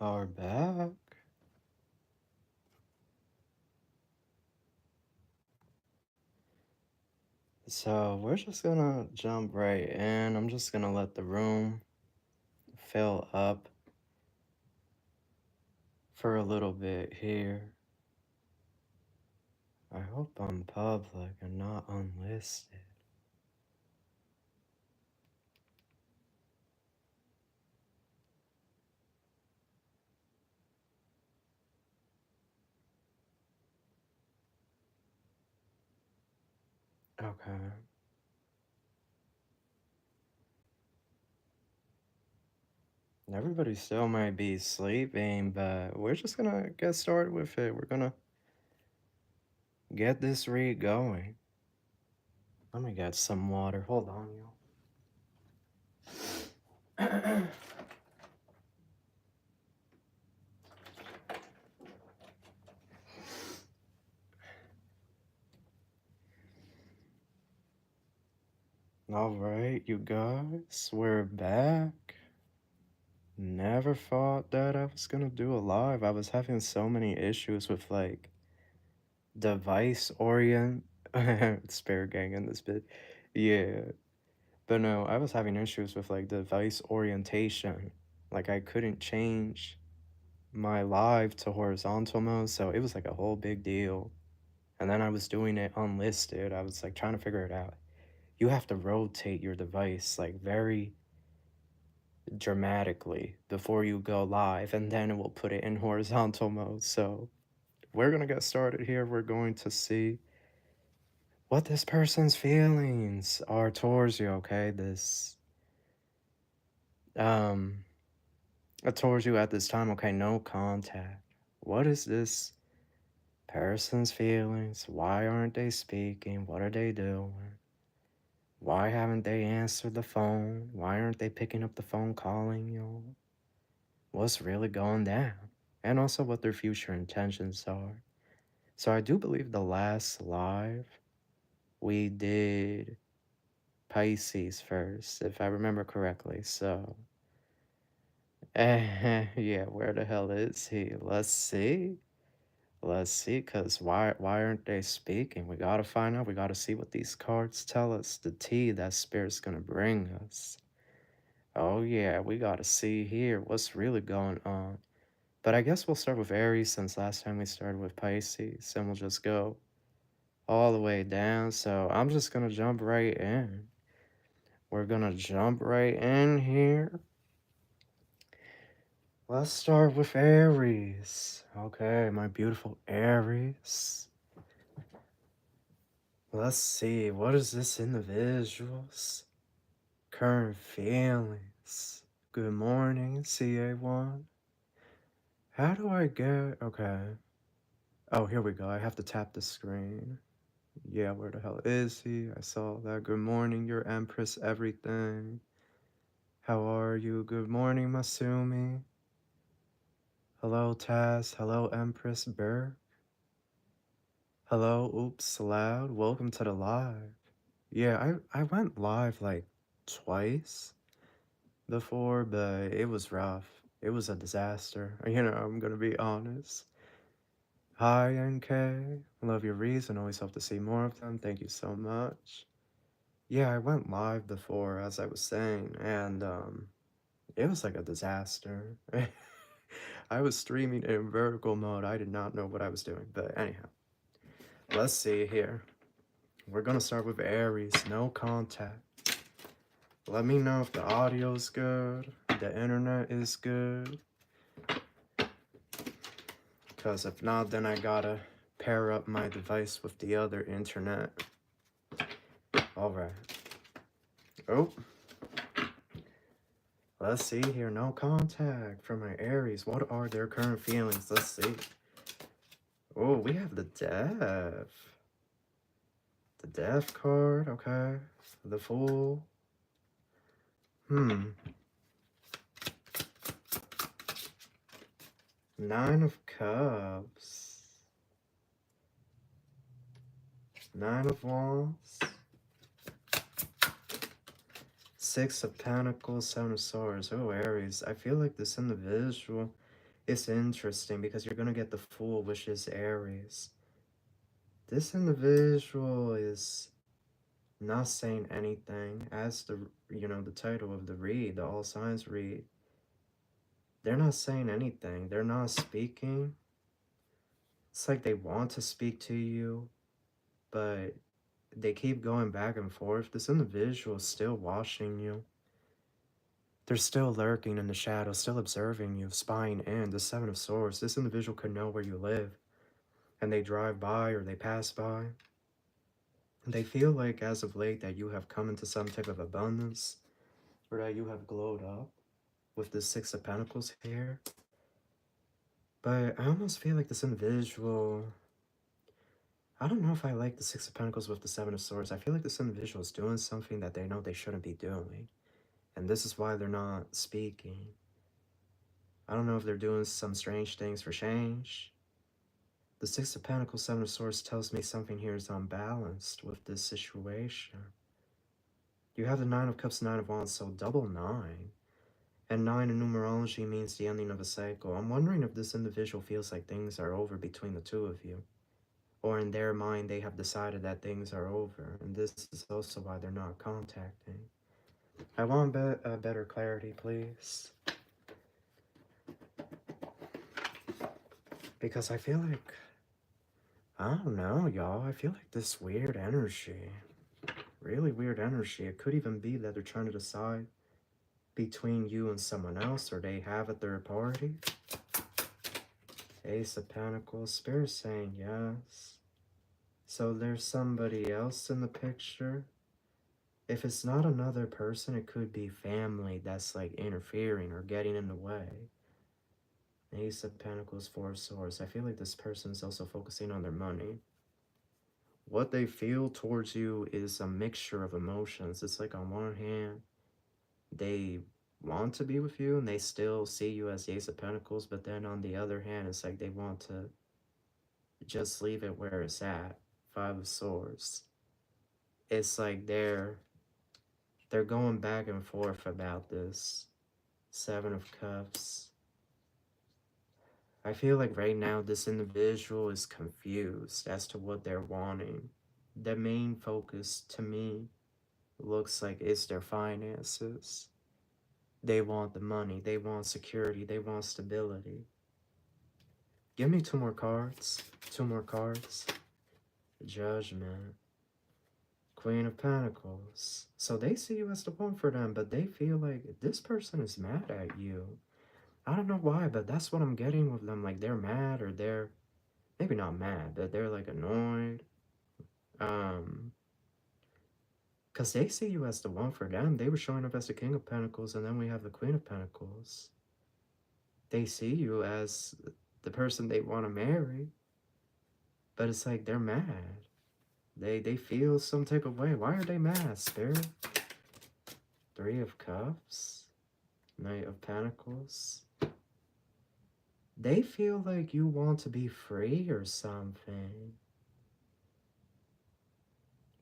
Are back. So we're just gonna jump right in. I'm just gonna let the room fill up for a little bit here. I hope I'm public and not unlisted. Okay. Everybody still might be sleeping, but we're just gonna get started with it. We're gonna get this read going. Let me get some water. Hold on, y'all. All right, you guys, we're back. Never thought that I was gonna do a live. I was having so many issues with like device orient spare gang in this bit. Yeah. But no, I was having issues with like device orientation. Like I couldn't change my live to horizontal mode, so it was like a whole big deal. And then I was doing it unlisted. I was like trying to figure it out. You have to rotate your device like very dramatically before you go live, and then it will put it in horizontal mode. So we're gonna get started here. We're going to see what this person's feelings are towards you. Okay, this um towards you at this time. Okay, no contact. What is this person's feelings? Why aren't they speaking? What are they doing? Why haven't they answered the phone? Why aren't they picking up the phone calling you? What's really going down? And also what their future intentions are. So I do believe the last live we did Pisces first, if I remember correctly. So, yeah, where the hell is he? Let's see. Let's see, cause why aren't they speaking? We gotta find out. We gotta see what these cards tell us. The tea that spirit's gonna bring us. Oh yeah, we gotta see here what's really going on. But I guess we'll start with Aries since last time we started with Pisces, and we'll just go all the way down. So I'm just gonna jump right in. We're gonna jump right in here. Let's start with Aries. Okay, my beautiful Aries. Let's see, what is this individual's current feelings? Good morning, CA1. How do I get... Okay. Oh, here we go. I have to tap the screen. Yeah, where the hell is he? I saw that. Good morning, your Empress everything. How are you? Good morning, Masumi. Hello, Taz. Hello, Empress Burr. Hello, Oops Loud. Welcome to the live. Yeah, I went live like twice before, but it was rough. It was a disaster. You know, I'm gonna be honest. Hi, NK. Love your reads and always hope to see more of them. Thank you so much. Yeah, I went live before, as I was saying, and it was like a disaster. I was streaming in vertical mode. I did not know what I was doing. But anyhow, let's see here. We're gonna start with Aries, no contact. Let me know if the audio is good, the internet is good. Because if not, then I gotta pair up my device with the other internet. Alright. Oh. Let's see here. No contact from my Aries. What are their current feelings? Let's see. Oh, we have the Death. The Death card, okay. The Fool. Nine of Cups. Nine of Wands. Six of Pentacles, Seven of Swords. Oh, Aries. I feel like this individual It's interesting because you're going to get the Fool, which is Aries. This individual is not saying anything. As the title of the read, the all signs read, they're not saying anything. They're not speaking. It's like they want to speak to you, but they keep going back and forth. This individual is still watching you. They're still lurking in the shadows, still observing you, spying in. The Seven of Swords. This individual could know where you live, and they drive by or they pass by. They feel like as of late that you have come into some type of abundance, or that you have glowed up with the Six of Pentacles here. But I almost feel like this individual, I don't know if I like the Six of Pentacles with the Seven of Swords. I feel like this individual is doing something that they know they shouldn't be doing. And this is why they're not speaking. I don't know if they're doing some strange things for change. The Six of Pentacles, Seven of Swords tells me something here is unbalanced with this situation. You have the Nine of Cups, Nine of Wands, so double 9. And 9 in numerology means the ending of a cycle. I'm wondering if this individual feels like things are over between the two of you. Or in their mind, they have decided that things are over. And this is also why they're not contacting. I want better clarity, please. Because I feel like, I don't know, y'all. I feel like this weird energy. Really weird energy. It could even be that they're trying to decide between you and someone else, or they have a third party. Ace of Pentacles, Spirit saying yes. So there's somebody else in the picture. If it's not another person, it could be family that's like interfering or getting in the way. Ace of Pentacles, Four of Swords. I feel like this person is also focusing on their money. What they feel towards you is a mixture of emotions. It's like on one hand, they want to be with you and they still see you as the Ace of Pentacles, but then on the other hand, it's like they want to just leave it where it's at. Five of Swords. It's like they're going back and forth about this. Seven of Cups. I feel like right now this individual is confused as to what they're wanting. The main focus to me looks like it's their finances. They want the money, they want security, they want stability. Give me two more cards. Two more cards. Judgment. Queen of Pentacles. So they see you as the one for them, but they feel like this person is mad at you. I don't know why, but that's what I'm getting with them. Like they're mad, or they're maybe not mad, but they're like annoyed. Because they see you as the one for them. They were showing up as the King of Pentacles, and then we have the Queen of Pentacles. They see you as the person they want to marry, but it's like they're mad. They feel some type of way. Why are they mad, Spirit? Three of Cups. Knight of Pentacles. They feel like you want to be free or something.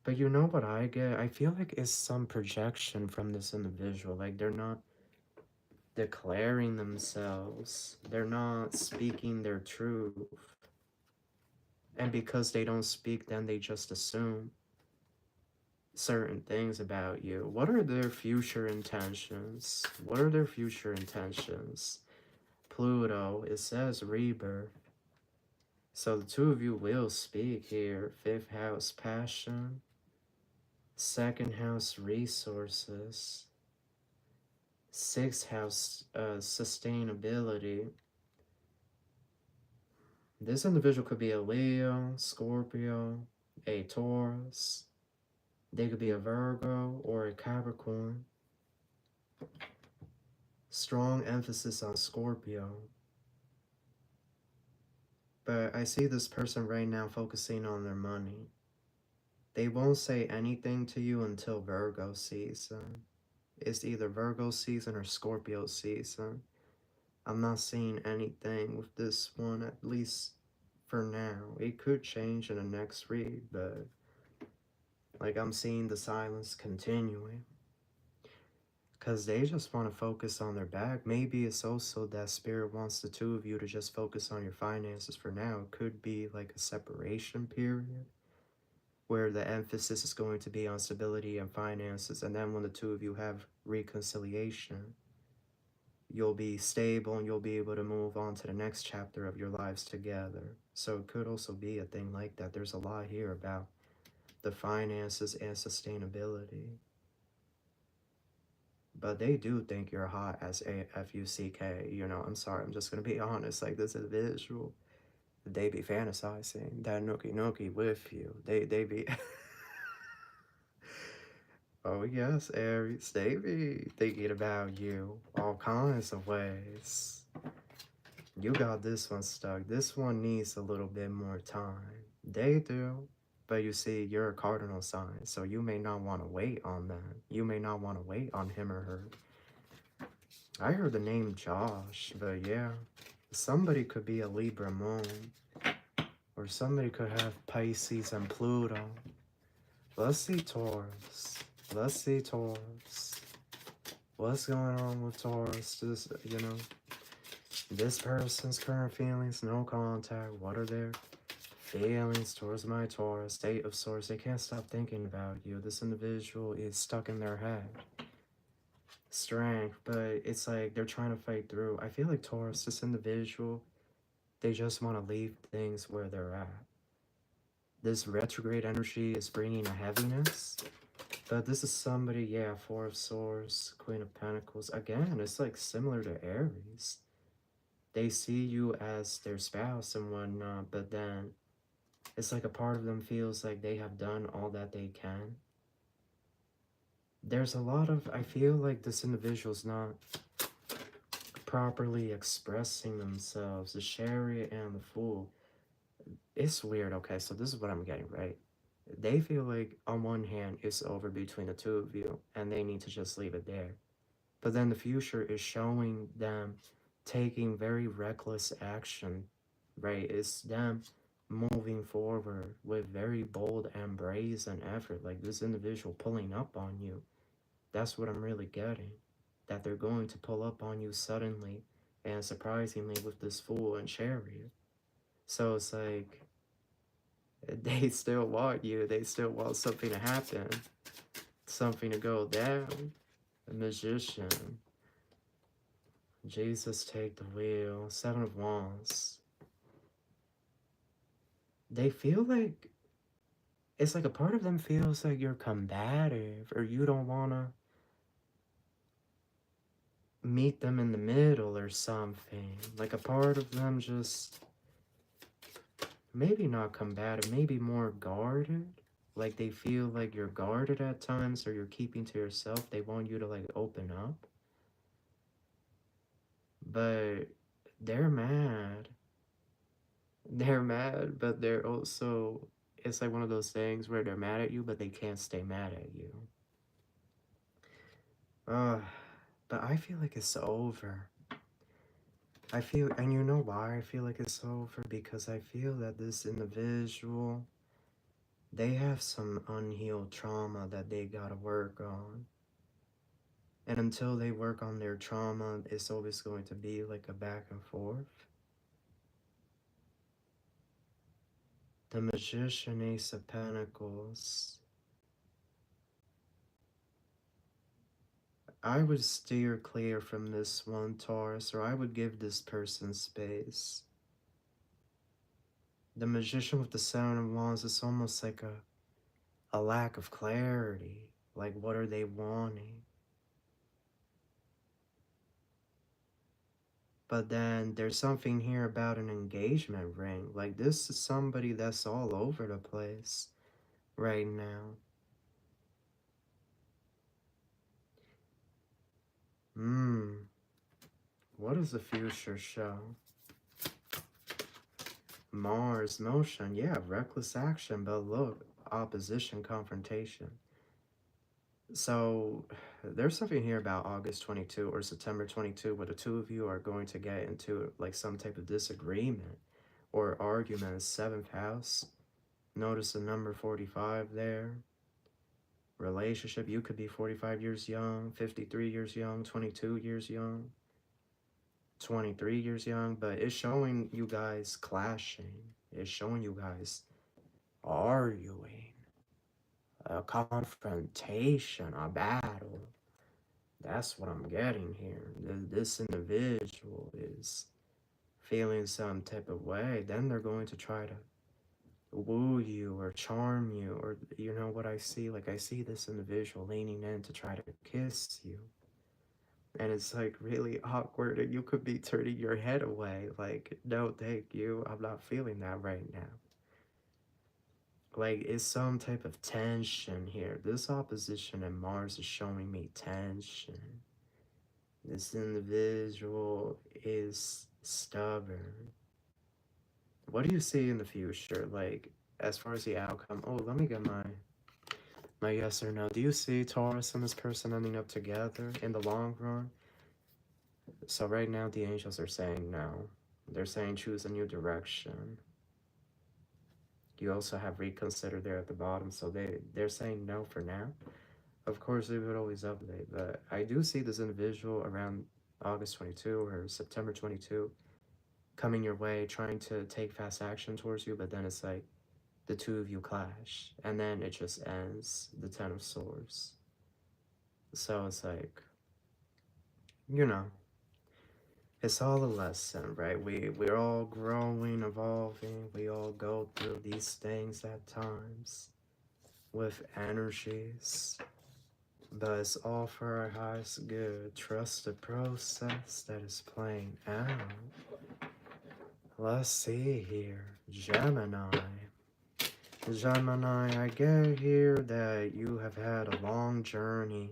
But you know what I get? I feel like it's some projection from this individual. Like they're not declaring themselves. They're not speaking their truth. And because they don't speak, then they just assume certain things about you. What are their future intentions? What are their future intentions? Pluto, it says rebirth. So the two of you will speak here. Fifth house, passion. Second house, resources. Sixth house, sustainability. This individual could be a Leo, Scorpio, a Taurus. They could be a Virgo or a Capricorn. Strong emphasis on Scorpio. But I see this person right now focusing on their money. They won't say anything to you until Virgo season. It's either Virgo season or Scorpio season. I'm not seeing anything with this one, at least for now. It could change in the next read, but like I'm seeing the silence continuing. because they just want to focus on their bag. Maybe it's also that spirit wants the two of you to just focus on your finances for now. It could be like a separation period where the emphasis is going to be on stability and finances, and then when the two of you have reconciliation, you'll be stable and you'll be able to move on to the next chapter of your lives together. So it could also be a thing like that. There's a lot here about the finances and sustainability. But they do think you're hot as AFUCK. You know, I'm sorry, I'm just gonna be honest. Like, this is visual. They be fantasizing that nookie nookie with you. They be oh yes, Aries, they be thinking about you all kinds of ways. You got this one stuck. This one needs a little bit more time. They do. But you see, you're a cardinal sign, so you may not want to wait on them. You may not want to wait on him or her. I heard the name Josh, but yeah. Somebody could be a Libra moon. Or somebody could have Pisces and Pluto. Let's see Taurus. Let's see Taurus. What's going on with Taurus? This, you know, this person's current feelings, no contact. What are their feelings towards my Taurus? State of Source. They can't stop thinking about you. This individual is stuck in their head. Strength, but it's like they're trying to fight through. I feel like Taurus, this individual, they just want to leave things where they're at. This retrograde energy is bringing a heaviness. But this is somebody, yeah, Four of Swords, Queen of Pentacles. Again, it's like similar to Aries. They see you as their spouse and whatnot, but then it's like a part of them feels like they have done all that they can. There's a lot of, I feel like this individual's not properly expressing themselves. The Chariot and the Fool. It's weird. Okay, so this is what I'm getting, right? They feel like on one hand it's over between the two of you and they need to just leave it there. But then the future is showing them taking very reckless action, right? It's them moving forward with very bold and brazen effort, like this individual pulling up on you. That's what I'm really getting. That they're going to pull up on you suddenly and surprisingly with this Fool and Chariot. So it's like they still want you. They still want something to happen, something to go down. The Magician. Jesus, take the wheel. Seven of Wands. They feel like, it's like a part of them feels like you're combative or you don't want to meet them in the middle or something. Like a part of them just, maybe not combative, maybe more guarded. Like they feel like you're guarded at times or you're keeping to yourself. They want you to like open up. But they're mad. They're mad, but they're also, it's like one of those things where they're mad at you, but they can't stay mad at you. But I feel like it's over. I feel, and you know why I feel like it's over? Because I feel that this individual, they have some unhealed trauma that they gotta work on. And until they work on their trauma, it's always going to be like a back and forth. The Magician, Ace of Pentacles. I would steer clear from this one, Taurus, or I would give this person space. The Magician with the Seven of Wands is almost like a lack of clarity. Like, what are they wanting? But then there's something here about an engagement ring. Like, this is somebody that's all over the place right now. What does the future show? Mars, motion. Yeah, reckless action, but look, opposition, confrontation. So there's something here about August 22 or September 22 where the two of you are going to get into like some type of disagreement or argument. 7th house. Notice the number 45 there. Relationship, you could be 45 years young, 53 years young, 22 years young, 23 years young, but it's showing you guys clashing. It's showing you guys arguing, a confrontation, a battle. That's what I'm getting here. This individual is feeling some type of way. Then they're going to try to woo you or charm you, or you know what I see? Like, I see this individual leaning in to try to kiss you. And it's like really awkward, and you could be turning your head away. Like, no, thank you. I'm not feeling that right now. Like, it's some type of tension here. This opposition in Mars is showing me tension. This individual is stubborn. What do you see in the future? Like, as far as the outcome. Oh, let me get my yes or no. Do you see Taurus and this person ending up together in the long run? So right now the angels are saying no. They're saying choose a new direction. You also have reconsider there at the bottom, so they're saying no for now. Of course, they would always update, but I do see this individual around August 22 or September 22 coming your way, trying to take fast action towards you, but then it's like the two of you clash, and then it just ends, the Ten of Swords. So it's like, you know, it's all a lesson, right? We're all growing, evolving. We all go through these things at times with energies, but it's all for our highest good. Trust the process that is playing out. Let's see here, Gemini. Gemini, I get here that you have had a long journey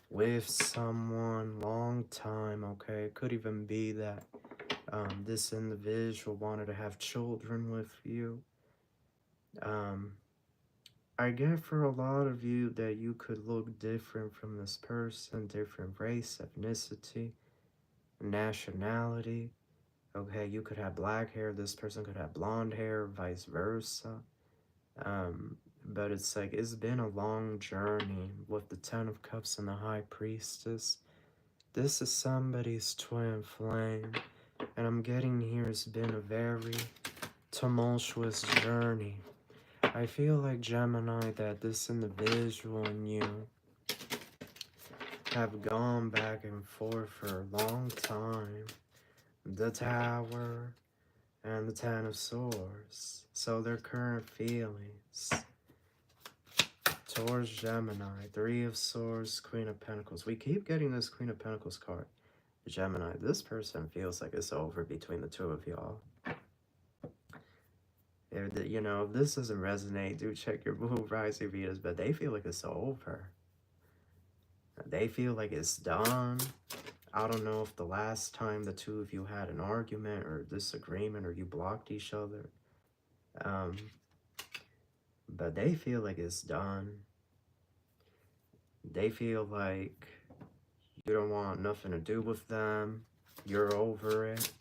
with someone, long time, okay? It could even be that this individual wanted to have children with you. I get for a lot of you that you could look different from this person, different race, ethnicity, nationality. Okay, you could have black hair, this person could have blonde hair, vice versa. But it's like, it's been a long journey with the Ten of Cups and the High Priestess. This is somebody's twin flame, and I'm getting here, it's been a very tumultuous journey. I feel like, Gemini, that this individual and you have gone back and forth for a long time. The Tower and the Ten of Swords. So their current feelings towards Gemini, Three of Swords, Queen of Pentacles. We keep getting this Queen of Pentacles card. Gemini, this person feels like it's over between the two of y'all. You know, if this doesn't resonate, do check your Moon, Rising, Venus, but they feel like it's over. They feel like it's done. I don't know if the last time the two of you had an argument or disagreement or you blocked each other. But they feel like it's done. They feel like you don't want nothing to do with them. You're over it.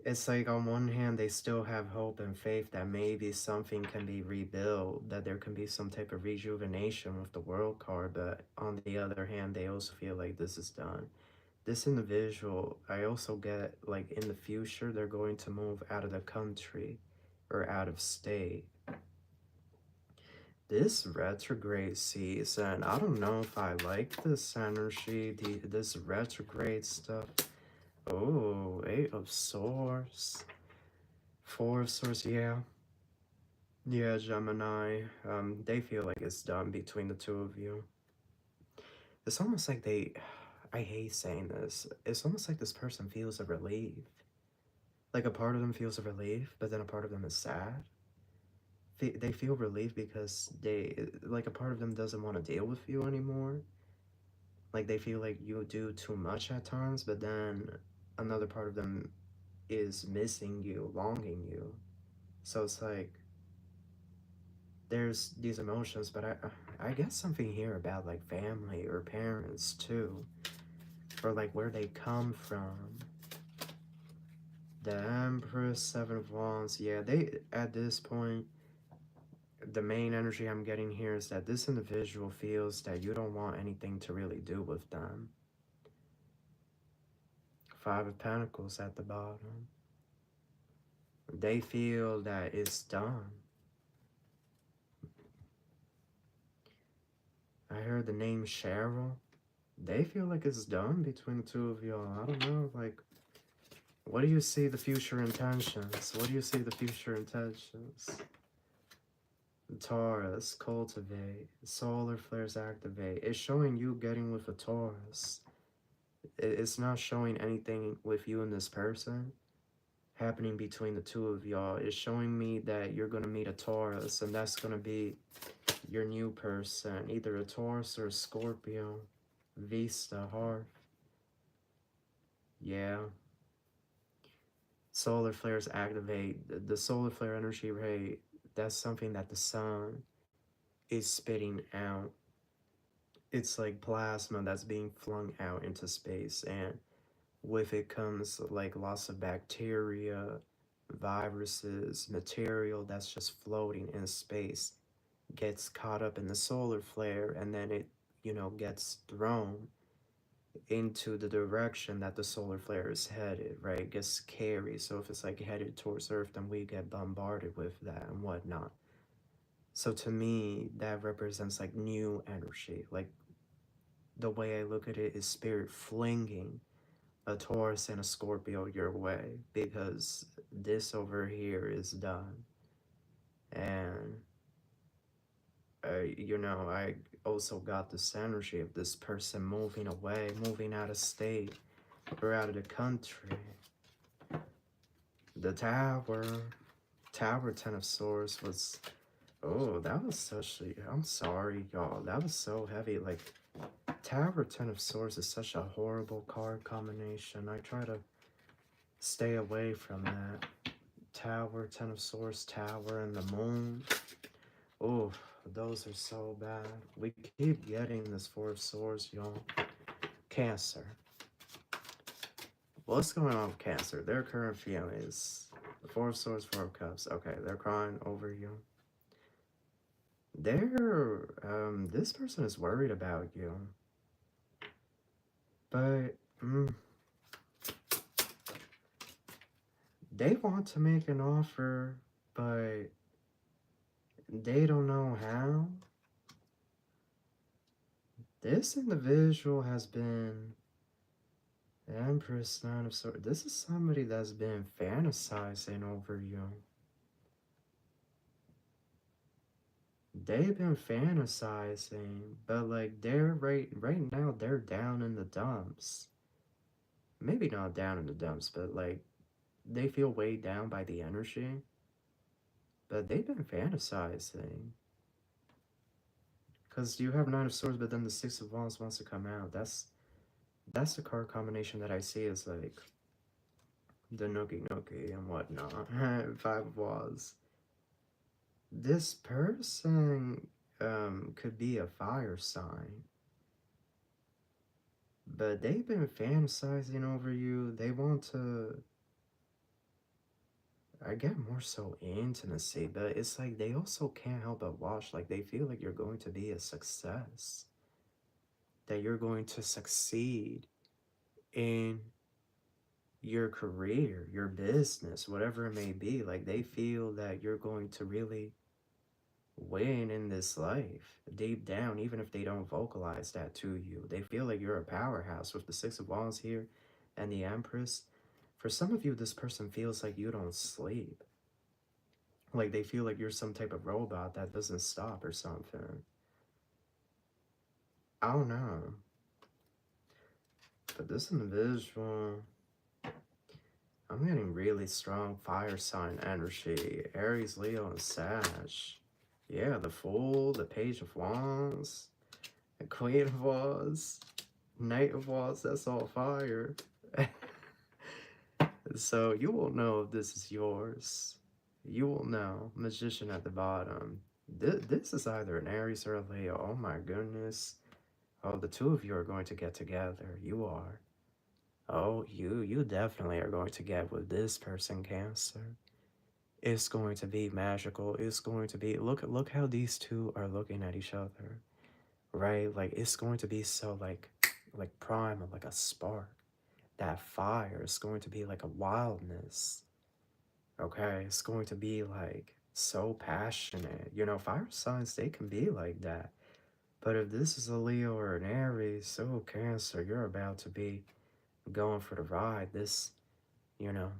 It's like, on one hand, they still have hope and faith that maybe something can be rebuilt, that there can be some type of rejuvenation with the World card, but on the other hand, they also feel like this is done. This individual, I also get, like, in the future, they're going to move out of the country or out of state. This retrograde season, I don't know if I like this energy, this retrograde stuff. Oh, Eight of Swords, Four of Swords, yeah. Yeah, Gemini, they feel like it's done between the two of you. It's almost like I hate saying this, it's almost like this person feels a relief. Like, a part of them feels a relief, but then a part of them is sad. They feel relief because like, a part of them doesn't want to deal with you anymore. Like, they feel like you do too much at times, but then another part of them is missing you, longing you. So it's like, there's these emotions, but I get something here about, like, family or parents too, or like where they come from. The Empress, Seven of Wands, yeah, they, at this point, the main energy I'm getting here is that this individual feels that you don't want anything to really do with them. Five of Pentacles at the bottom. They feel that it's done. I heard the name Cheryl. They feel like it's done between the two of y'all. I don't know, like, what do you see the future intentions? What do you see the future intentions? Taurus, cultivate. Solar flares activate. It's showing you getting with a Taurus. It's not showing anything with you and this person happening between the two of y'all. It's showing me that you're going to meet a Taurus, and that's going to be your new person. Either a Taurus or a Scorpio. Vista, heart. Yeah. Solar flares activate. The solar flare energy rate, that's something that the sun is spitting out. It's like plasma that's being flung out into space, and with it comes like lots of bacteria, viruses, material that's just floating in space, gets caught up in the solar flare, and then it, gets thrown into the direction that the solar flare is headed, right? It gets carried. So if it's like headed towards Earth, then we get bombarded with that and whatnot. So to me, that represents like new energy. Like the way I look at it is spirit flinging a Taurus and a Scorpio your way, because this over here is done. And I also got this energy of this person moving away, moving out of state or out of the country. The Tower 10 of Swords was, oh, that was such a, I'm sorry, y'all. That was so heavy. Like, Tower 10 of Swords is such a horrible card combination. I try to stay away from that. Tower, 10 of Swords, Tower, and the Moon. Oh, those are so bad. We keep getting this Four of Swords, y'all. Cancer. What's going on with Cancer? Their current feelings. Four of Swords, Four of Cups. Okay, they're crying over you. This person is worried about you. But, they want to make an offer, but they don't know how. This individual has been Empress, Nine of Swords. This is somebody that's been fantasizing over you. They've been fantasizing, but like they're right now they're down in the dumps. Maybe not down in the dumps, but like they feel weighed down by the energy. But they've been fantasizing. Because you have Nine of Swords, but then the Six of Wands wants to come out. That's the card combination that I see is like the nookie nookie and whatnot. Five of Wands. This person could be a fire sign. But they've been fantasizing over you. They want to, I get more so intimacy, but it's like they also can't help but watch. Like they feel like you're going to be a success. That you're going to succeed in your career, your business, whatever it may be. Like they feel that you're going to really win in this life deep down, even if they don't vocalize that to you. They feel like you're a powerhouse with the Six of Wands here and the Empress. For some of you, this person feels like you don't sleep. Like they feel like you're some type of robot that doesn't stop or something. I don't know. But this individual, I'm getting really strong fire sign energy. Aries, Leo, and Sag. Yeah, the Fool, the Page of Wands, the Queen of Wands, Knight of Wands, that's all fire. So you will know if this is yours. You will know. Magician at the bottom. This is either an Aries or a Leo. Oh my goodness. Oh, the two of you are going to get together. You are. Oh, you definitely are going to get with this person, Cancer. It's going to be magical. It's going to be, look how these two are looking at each other, right? Like, it's going to be so like primal, like a spark. That fire is going to be like a wildness. Okay, it's going to be like so passionate. You know, fire signs, they can be like that. But if this is a Leo or an Aries, oh, Cancer, you're about to be going for the ride. This, you know,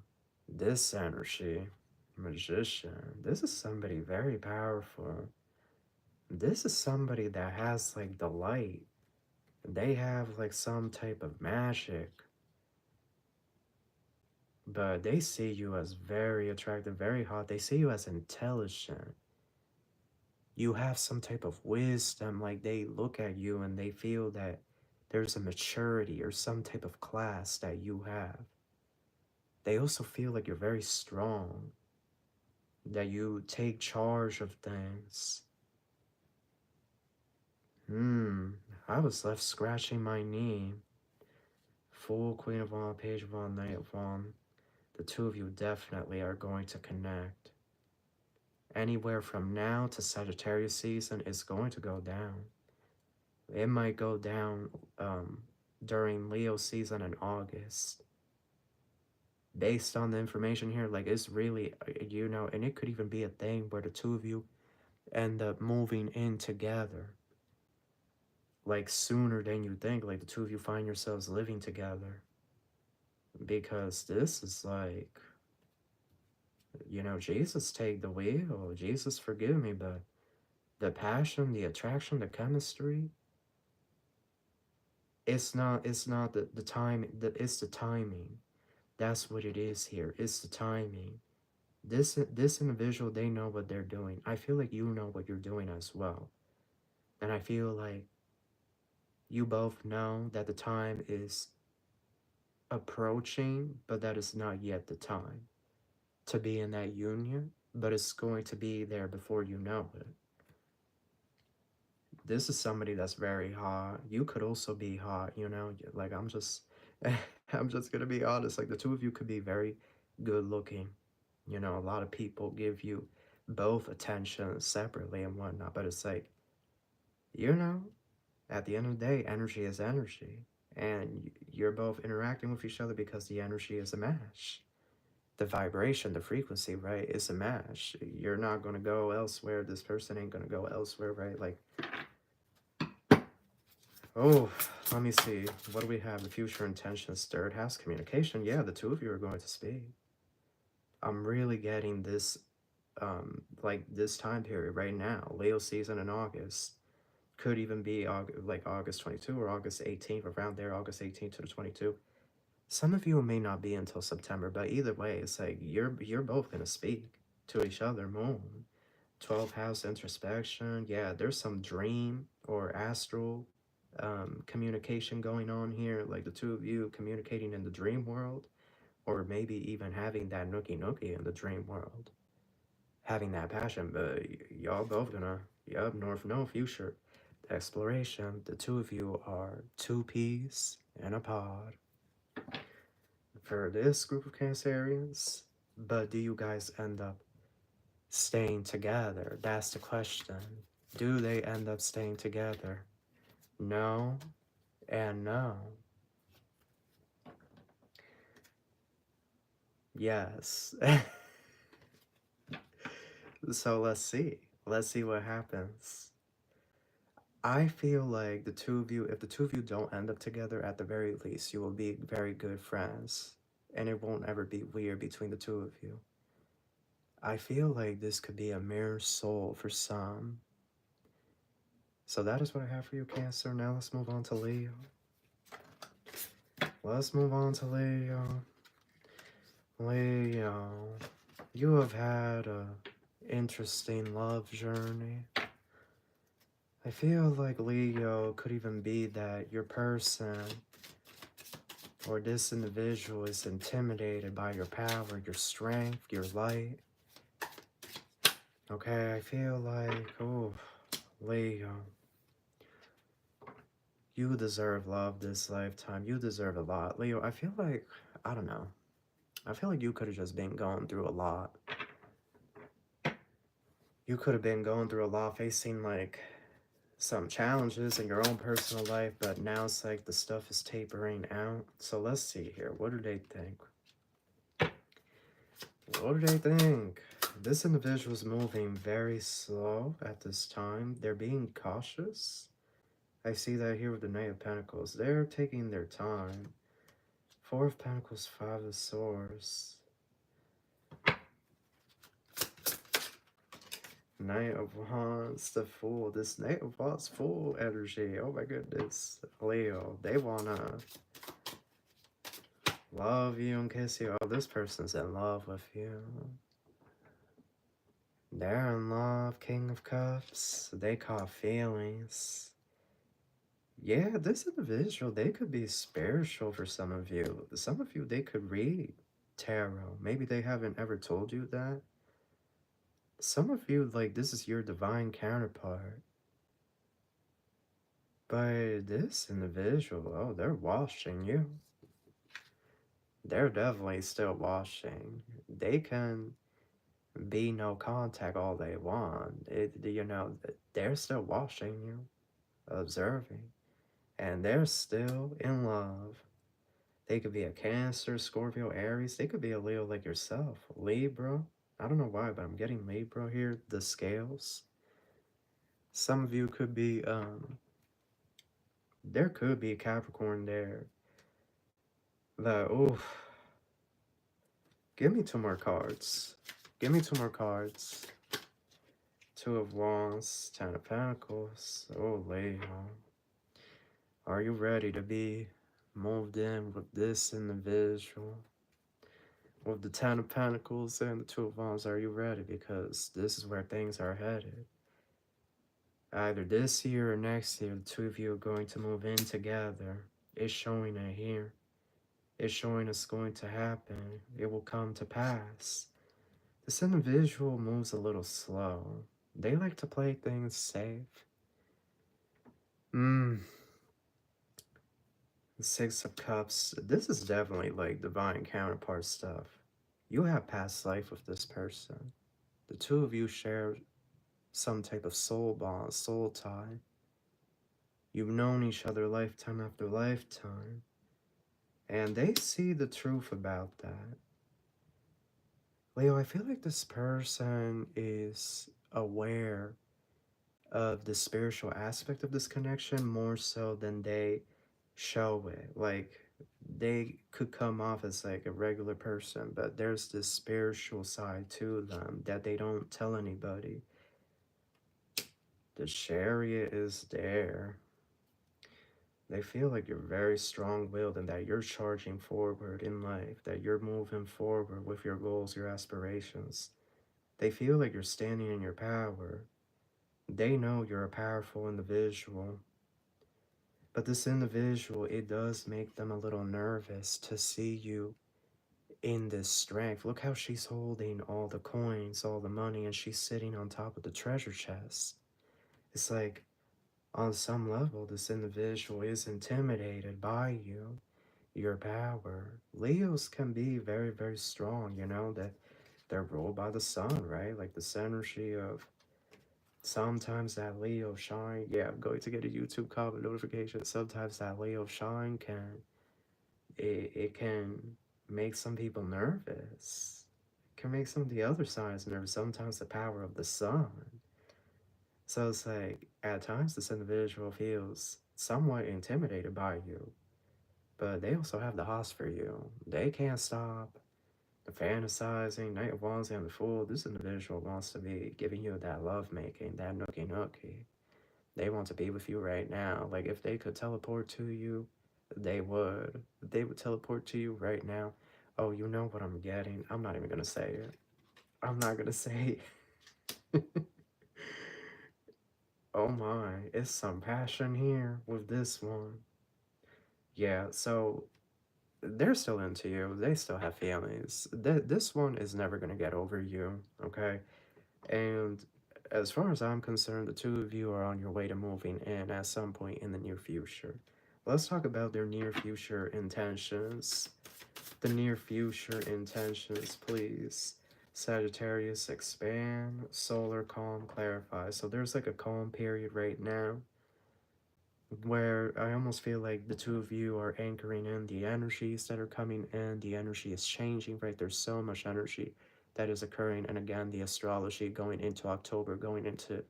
this energy, Magician, this is somebody very powerful. This is somebody that has like the light. They have like some type of magic. But they see you as very attractive, very hot. They see you as intelligent. You have some type of wisdom. Like, they look at you and they feel that there's a maturity or some type of class that you have. They also feel like you're very strong, that you take charge of things. I was left scratching my knee. Fool, Queen of Wands, Page of Wands, Knight of Wands. The two of you definitely are going to connect. Anywhere from now to Sagittarius season is going to go down. It might go down during Leo season in August. Based on the information here, like, it's really, you know, and it could even be a thing where the two of you end up moving in together. Like, sooner than you think, like, the two of you find yourselves living together. Because this is like, you know, Jesus, take the wheel. Jesus, forgive me, but the passion, the attraction, the chemistry, it's not the time, it's the timing. That's what it is here. It's the timing. This individual, they know what they're doing. I feel like you know what you're doing as well. And I feel like you both know that the time is approaching, but that is not yet the time to be in that union, but it's going to be there before you know it. This is somebody that's very hot. You could also be hot, you know, like, I'm just I'm just gonna be honest. Like, the two of you could be very good looking. You know, a lot of people give you both attention separately and whatnot, but it's like, you know, at the end of the day, energy is energy. And you're both interacting with each other because the energy is a match. The vibration, the frequency, right, is a match. You're not gonna go elsewhere. This person ain't gonna go elsewhere, right? Like, oh, let me see. What do we have? The future intentions, third house, communication. Yeah, the two of you are going to speak. I'm really getting this, like, this time period right now. Leo season in August. Could even be like August 22 or August 18th, around there, August 18th to the 22nd. Some of you may not be until September, but either way, it's like you're both gonna speak to each other. Moon, 12th house introspection. Yeah, there's some dream or astral communication going on here, like the two of you communicating in the dream world, or maybe even having that nookie nookie in the dream world, having that passion. But y'all both gonna, yup, north no future exploration. The two of you are two peas in a pod for this group of Cancerians. But do you guys end up staying together? That's the question. Do they end up staying together? No and no. Yes. So let's see. Let's see what happens. I feel like the two of you, if the two of you don't end up together, at the very least, you will be very good friends. And it won't ever be weird between the two of you. I feel like this could be a mirror soul for some. So that is what I have for you, Cancer. Now let's move on to Leo. Let's move on to Leo. Leo, you have had a interesting love journey. I feel like Leo could even be that your person or this individual is intimidated by your power, your strength, your light. Okay, I feel like, oh, Leo, you deserve love this lifetime. You deserve a lot. Leo, I feel like, I don't know. I feel like you could have just been going through a lot. You could have been going through a lot, facing like some challenges in your own personal life, but now it's like the stuff is tapering out. So let's see here. What do they think? What do they think? This individual is moving very slow at this time. They're being cautious. I see that here with the Knight of Pentacles. They're taking their time. Four of Pentacles, Five of Swords. Knight of Wands, the Fool. This Knight of Wands, full energy. Oh my goodness. Leo, they wanna love you and kiss you. Oh, this person's in love with you. They're in love. King of Cups. They caught feelings. Yeah, this individual, they could be spiritual for some of you. Some of you, they could read tarot. Maybe they haven't ever told you that. Some of you, like, this is your divine counterpart. But this individual, oh, they're watching you. They're definitely still watching. They can be no contact all they want. You know, they're still watching you, observing. And they're still in love. They could be a Cancer, Scorpio, Aries. They could be a Leo like yourself. Libra. I don't know why, but I'm getting Libra here. The scales. Some of you could be, there could be a Capricorn there. The, oof. Give me two more cards. Give me two more cards. Two of Wands, Ten of Pentacles. Oh, Leo. Are you ready to be moved in with this individual? With the Ten of Pentacles and the Two of Wands, are you ready? Because this is where things are headed. Either this year or next year, the two of you are going to move in together. It's showing it here. It's showing it's going to happen. It will come to pass. This individual moves a little slow. They like to play things safe. The Six of Cups. This is definitely like divine counterpart stuff. You have past life with this person. The two of you share some type of soul bond, soul tie. You've known each other lifetime after lifetime. And they see the truth about that. Leo, I feel like this person is aware of the spiritual aspect of this connection more so than they show it. Like, they could come off as like a regular person, but there's this spiritual side to them that they don't tell anybody. The Chariot is there. They feel like you're very strong-willed and that you're charging forward in life, that you're moving forward with your goals, your aspirations. They feel like you're standing in your power. They know you're a powerful individual. But this individual, it does make them a little nervous to see you in this strength. Look how she's holding all the coins, all the money, and she's sitting on top of the treasure chest. It's like, on some level, this individual is intimidated by you, your power. Leos can be very, very strong, you know, that they're ruled by the sun, right? Like this energy of sometimes that Leo shine. Yeah, I'm going to get a YouTube comment notification. Sometimes that Leo shine it can make some people nervous. It can make some of the other signs nervous. Sometimes the power of the sun. So it's like, at times this individual feels somewhat intimidated by you, but they also have the hots for you. They can't stop the fantasizing, Knight of Wands and the Fool. This individual wants to be giving you that love making, that nookie nookie. They want to be with you right now. Like, if they could teleport to you, they would. They would teleport to you right now. Oh, you know what I'm getting? I'm not even gonna say it. I'm not gonna say it. Oh my, it's some passion here with this one. Yeah, so they're still into you. They still have feelings. This one is never going to get over you, okay? And as far as I'm concerned, the two of you are on your way to moving in at some point in the near future. Let's talk about their near future intentions. The near future intentions, please. Sagittarius, expand, solar, calm, clarify. So there's like a calm period right now where I almost feel like the two of you are anchoring in the energies that are coming in. The energy is changing, right? There's so much energy that is occurring. And again, the astrology going into October, going into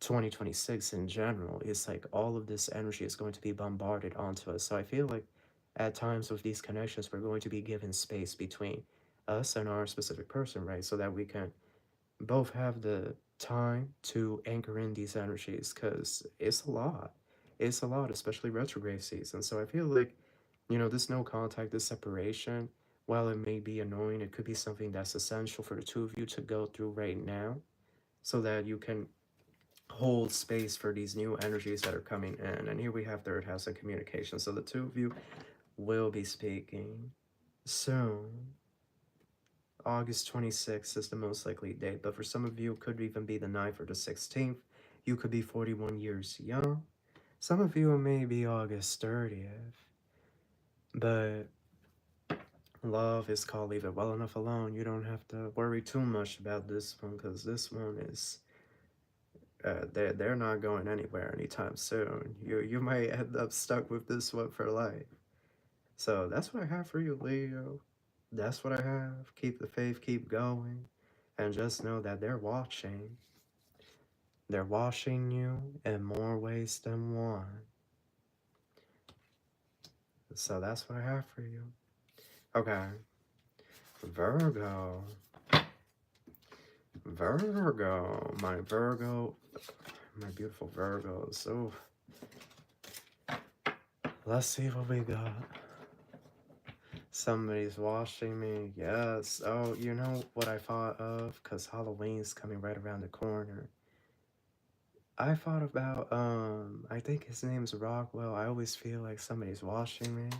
2026 in general, is like all of this energy is going to be bombarded onto us. So I feel like at times with these connections, we're going to be given space between us and our specific person, right? So that we can both have the time to anchor in these energies, because it's a lot. It's a lot, especially retrograde season. So I feel like, this no contact, this separation, while it may be annoying, it could be something that's essential for the two of you to go through right now so that you can hold space for these new energies that are coming in. And here we have third house of communication. So the two of you will be speaking soon. August 26th is the most likely date, but for some of you, it could even be the 9th or the 16th. You could be 41 years young. Some of you, it may be August 30th. But love is called Leave It Well Enough Alone. You don't have to worry too much about this one, because this one is, they're not going anywhere anytime soon. You might end up stuck with this one for life. So that's what I have for you, Leo. That's what I have. Keep the faith, keep going, and just know that they're watching. They're watching you in more ways than one. So that's what I have for you. Okay. Virgo. Virgo. My Virgo. My beautiful Virgos. Oh. Let's see what we got. Somebody's watching me. Yes. Oh, you know what I thought of? Because Halloween's coming right around the corner. I thought about, I think his name's Rockwell. I always feel like somebody's watching me.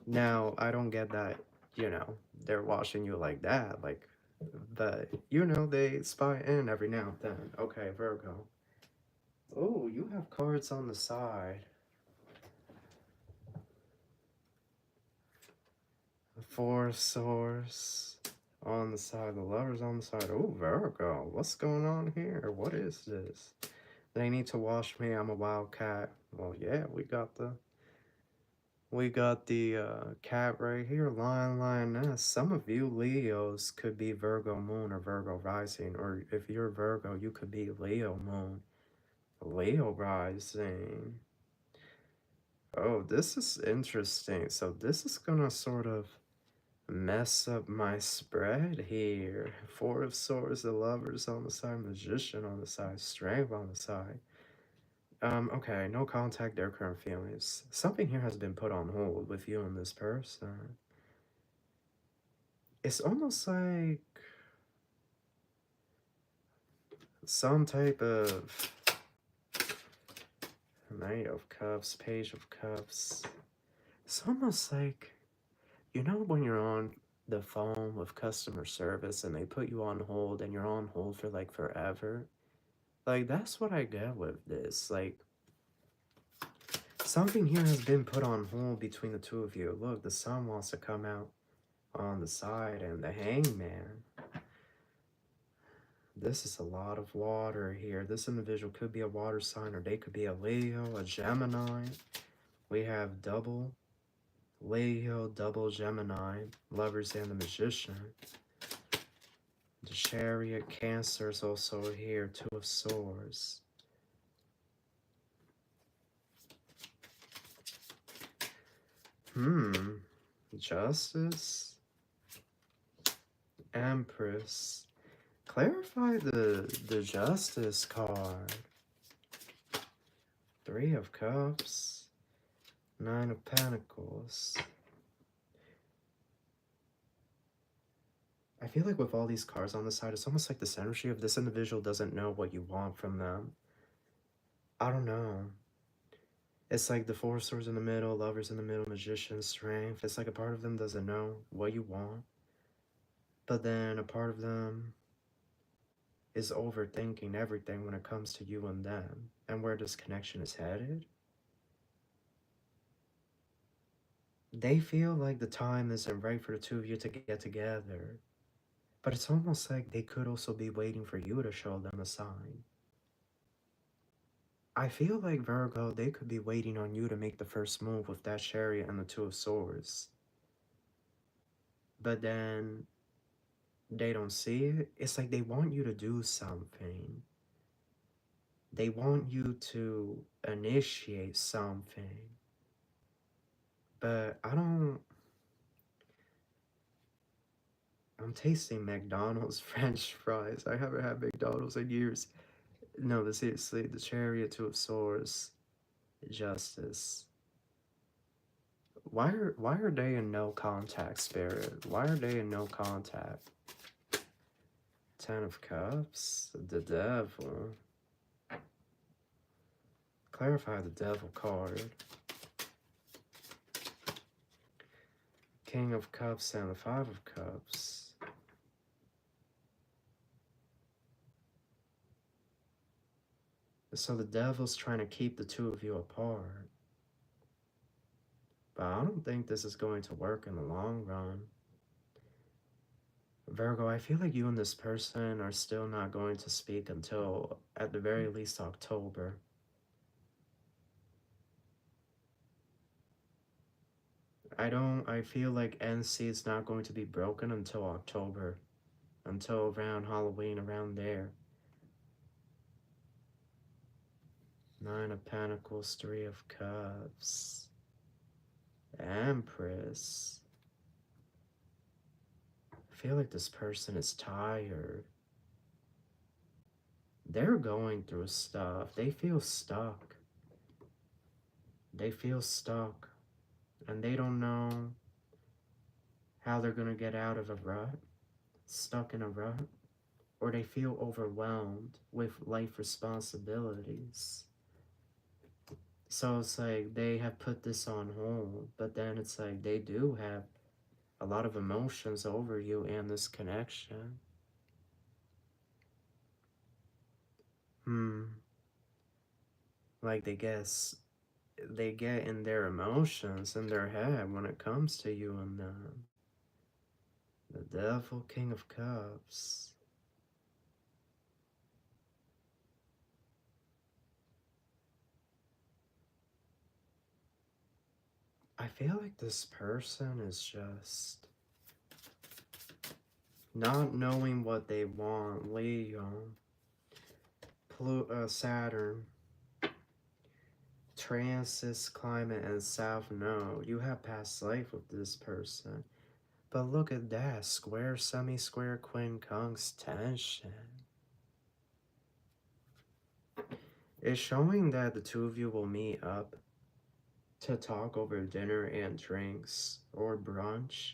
Now, I don't get that, they're watching you like that, like, but, they spy in every now and then. Okay, Virgo. Oh, you have cards on the side. The Four of Swords on the side, the Lovers on the side. Oh, Virgo, what's going on here? What is this? They need to wash me, I'm a wildcat. Well, yeah, we got the cat right here, lioness. Some of you Leos could be Virgo moon or Virgo rising, or if you're Virgo, you could be Leo moon, Leo rising. Oh, this is interesting. So this is gonna sort of mess up my spread here. Four of Swords, the Lovers on the side, Magician on the side, Strength on the side. Okay, no contact, their current feelings. Something here has been put on hold with you and this person. It's almost like some type of Knight of Cups, Page of Cups. It's almost like, when you're on the phone with customer service and they put you on hold and you're on hold for like forever. Like, that's what I get with this. Like, something here has been put on hold between the two of you. Look, the sun wants to come out on the side and the Hangman. This is a lot of water here. This individual could be a water sign, or they could be a Leo, a Gemini. We have double Leo, double Gemini, Lovers and the Magician. The Chariot, Cancer is also here, Two of Swords. Justice, Empress. Clarify the Justice card. Three of Cups, Nine of Pentacles. I feel like with all these cards on the side, it's almost like this energy of this individual doesn't know what you want from them. I don't know. It's like the Four of Swords in the middle, Lovers in the middle, Magician, Strength. It's like a part of them doesn't know what you want. But then a part of them is overthinking everything when it comes to you and them, and where this connection is headed. they feel like the time isn't right for the two of you to get together. But it's almost like they could also be waiting for you to show them a sign. I feel like Virgo, they could be waiting on you to make the first move with that Chariot and the Two of Swords. But then they don't see it. It's like they want you to do something. They want you to initiate something. But I'm tasting McDonald's French fries. I haven't had McDonald's in years. No, seriously, the Chariot, Two of Swords, Justice. Why are they in no contact, Spirit? Why are they in no contact? Ten of Cups, the Devil. Clarify the Devil card. King of Cups and the Five of Cups. So the Devil's trying to keep the two of you apart. But I don't think this is going to work in the long run. Virgo, I feel like you and this person are still not going to speak until, at the very least, October. I feel like NC is not going to be broken until October. Until around Halloween, around there. Nine of Pentacles, Three of Cups. Empress. I feel like this person is tired. They're going through stuff. They feel stuck. They feel stuck. And they don't know how they're going to get out of a rut. Stuck in a rut. Or they feel overwhelmed with life responsibilities. So it's like they have put this on hold. But then it's like they do have a lot of emotions over you and this connection. Like they get in their emotions in their head when it comes to you and them. The Devil, King of Cups. I feel like this person is just not knowing what they want. Leo, Saturn, Transits, Climate, and South Node. You have past life with this person. But look at that. Square, semi-square, quincunx tension. It's showing that the two of you will meet up to talk over dinner and drinks or brunch.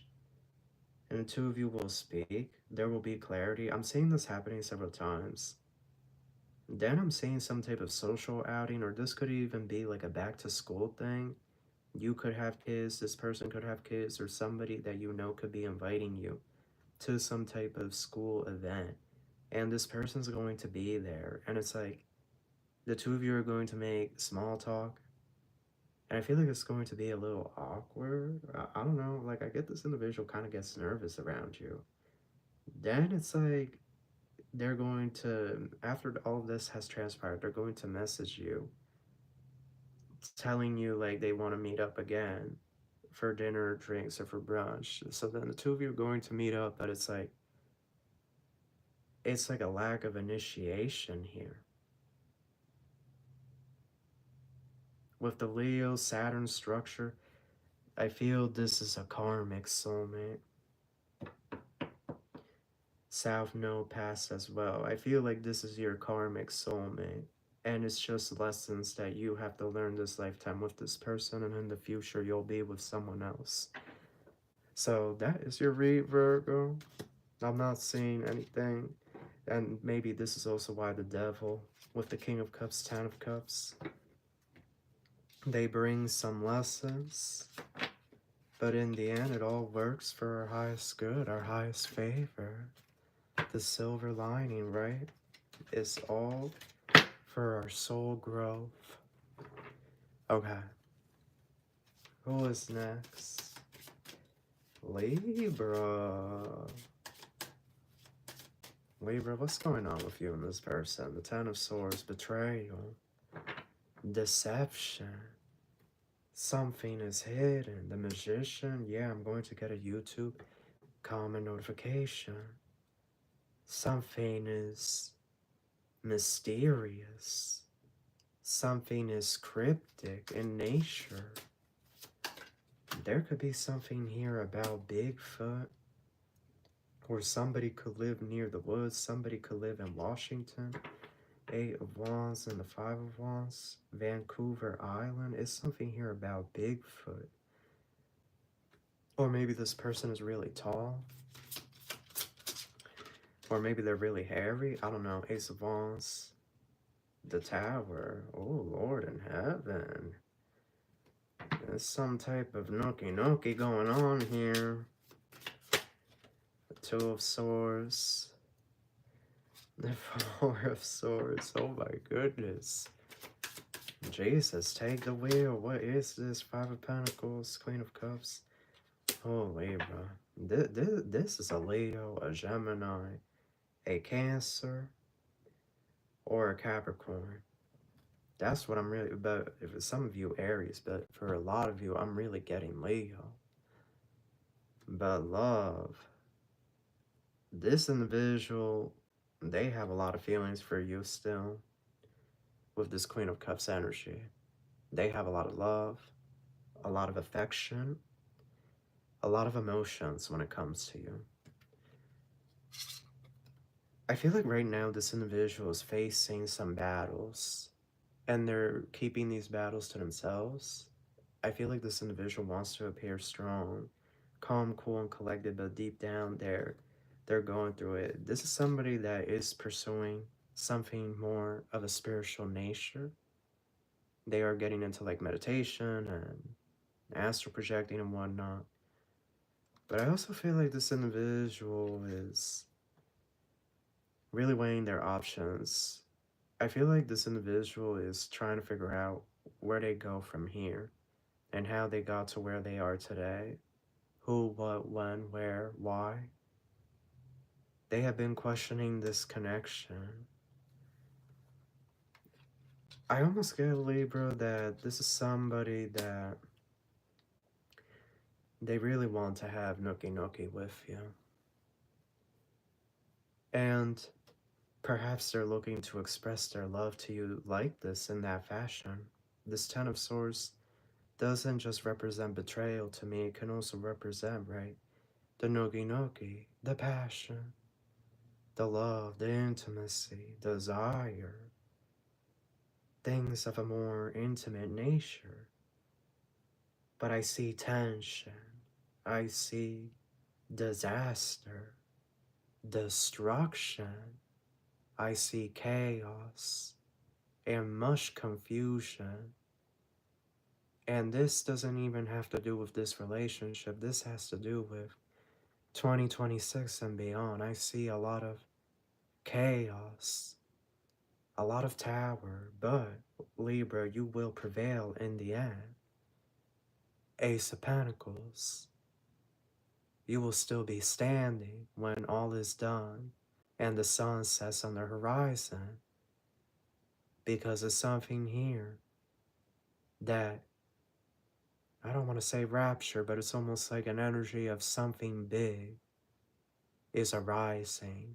And the two of you will speak. There will be clarity. I'm seeing this happening several times. Then I'm seeing some type of social outing, or this could even be like a back to school thing. You could have kids, this person could have kids, or somebody that you know could be inviting you to some type of school event. And this person's going to be there. And it's like the two of you are going to make small talk. And I feel like it's going to be a little awkward. I don't know. Like, I get this individual kind of gets nervous around you. Then it's like they're going to, after all of this has transpired, they're going to message you telling you like they want to meet up again for dinner or drinks or for brunch. So then the two of you are going to meet up, but it's like a lack of initiation here. With the Leo Saturn structure, I feel this is a karmic soulmate. South Node pass as well. I feel like this is your karmic soulmate. And it's just lessons that you have to learn this lifetime with this person, and in the future you'll be with someone else. So that is your read, Virgo. I'm not seeing anything. And maybe this is also why the Devil with the King of Cups, Ten of Cups, they bring some lessons. But in the end, it all works for our highest good, our highest favor. The silver lining, right? Is all for our soul growth. Okay. Who is next? Libra. Libra, what's going on with you and this person? The Ten of Swords, betrayal, deception. Something is hidden. The Magician, yeah, I'm going to get a YouTube comment notification. Something is mysterious. Something is cryptic in nature. There could be something here about Bigfoot. Or somebody could live near the woods. Somebody could live in Washington. 8 of Wands and the 5 of Wands. Vancouver Island. It's something here about Bigfoot. Or maybe this person is really tall. Or maybe they're really hairy. I don't know. Ace of Wands. The Tower. Oh, Lord in heaven. There's some type of nookie going on here. The 2 of Swords. The 4 of Swords. Oh my goodness. Jesus, take the wheel. What is this? 5 of Pentacles. Queen of Cups. Oh, Libra. This is a Leo, a Gemini, a Cancer, or a Capricorn. That's what I'm really, but for some of you, Aries, but for a lot of you, I'm really getting Leo. But love, this individual, they have a lot of feelings for you still with this Queen of Cups energy. They have a lot of love, a lot of affection, a lot of emotions when it comes to you. I feel like right now this individual is facing some battles and they're keeping these battles to themselves. I feel like this individual wants to appear strong, calm, cool, and collected, but deep down they're going through it. This is somebody that is pursuing something more of a spiritual nature. They are getting into like meditation and astral projecting and whatnot. But I also feel like this individual is really weighing their options. I feel like this individual is trying to figure out where they go from here and how they got to where they are today. Who, what, when, where, why. They have been questioning this connection. I almost get, Libra, that this is somebody that they really want to have nookie with you. And perhaps they're looking to express their love to you like this, in that fashion. This Ten of Swords doesn't just represent betrayal to me, it can also represent, right, the nookie, the passion, the love, the intimacy, desire, things of a more intimate nature. But I see tension, I see disaster, destruction, I see chaos and much confusion. And this doesn't even have to do with this relationship. This has to do with 2026 and beyond. I see a lot of chaos, a lot of tower, but Libra, you will prevail in the end. Ace of Pentacles, you will still be standing when all is done and the sun sets on the horizon, because it's something here that, I don't want to say rapture, but it's almost like an energy of something big is arising.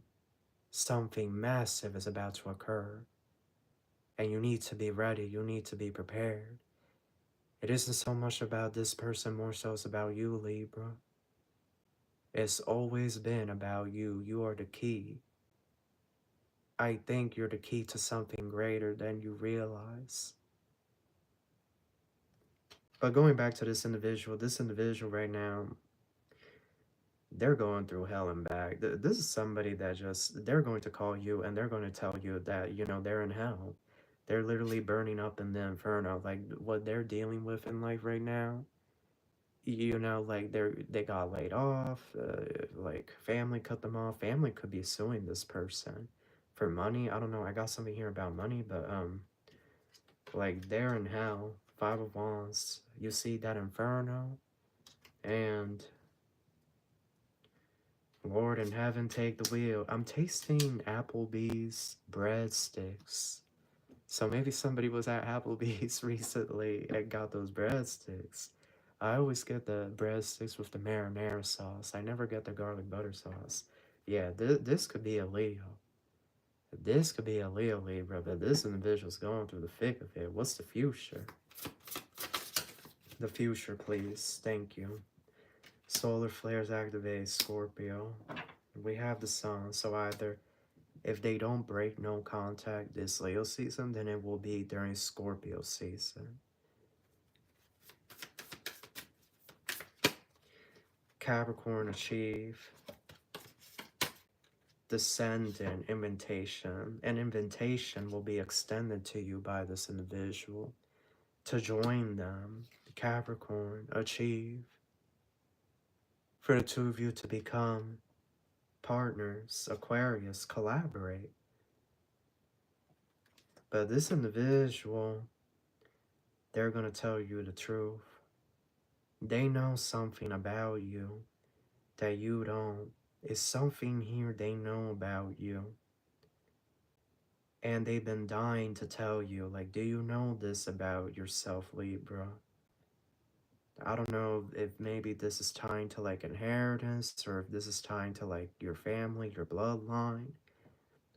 Something massive is about to occur. And you need to be ready. You need to be prepared. It isn't so much about this person, more so it's about you, Libra. It's always been about you. You are the key. I think you're the key to something greater than you realize. But going back to this individual right now, they're going through hell and back. This is somebody that just, they're going to call you and they're going to tell you that, you know, they're in hell. They're literally burning up in the inferno. Like, what they're dealing with in life right now, you know, like they got laid off, like family cut them off. Family could be suing this person for money. I don't know. I got something here about money, but like they're in hell. 5 of Wands. You see that inferno, and Lord in heaven, take the wheel. I'm tasting Applebee's breadsticks. So maybe somebody was at Applebee's recently and got those breadsticks. I always get the breadsticks with the marinara sauce. I never get the garlic butter sauce. Yeah, this could be a Leo. This could be a Leo Libra, but this individual's going through the thick of it. What's the future? The future, please. Thank you. Solar flares activate Scorpio. We have the sun, so either if they don't break no contact this Leo season, then it will be during Scorpio season. Capricorn achieve. Descendant invitation. An invitation will be extended to you by this individual to join them. Capricorn achieve. For the two of you to become partners, Aquarius, collaborate. But this individual, they're going to tell you the truth. They know something about you that you don't. It's something here they know about you. And they've been dying to tell you, like, do you know this about yourself, Libra? I don't know if maybe this is tying to like inheritance, or if this is tying to like your family, your bloodline,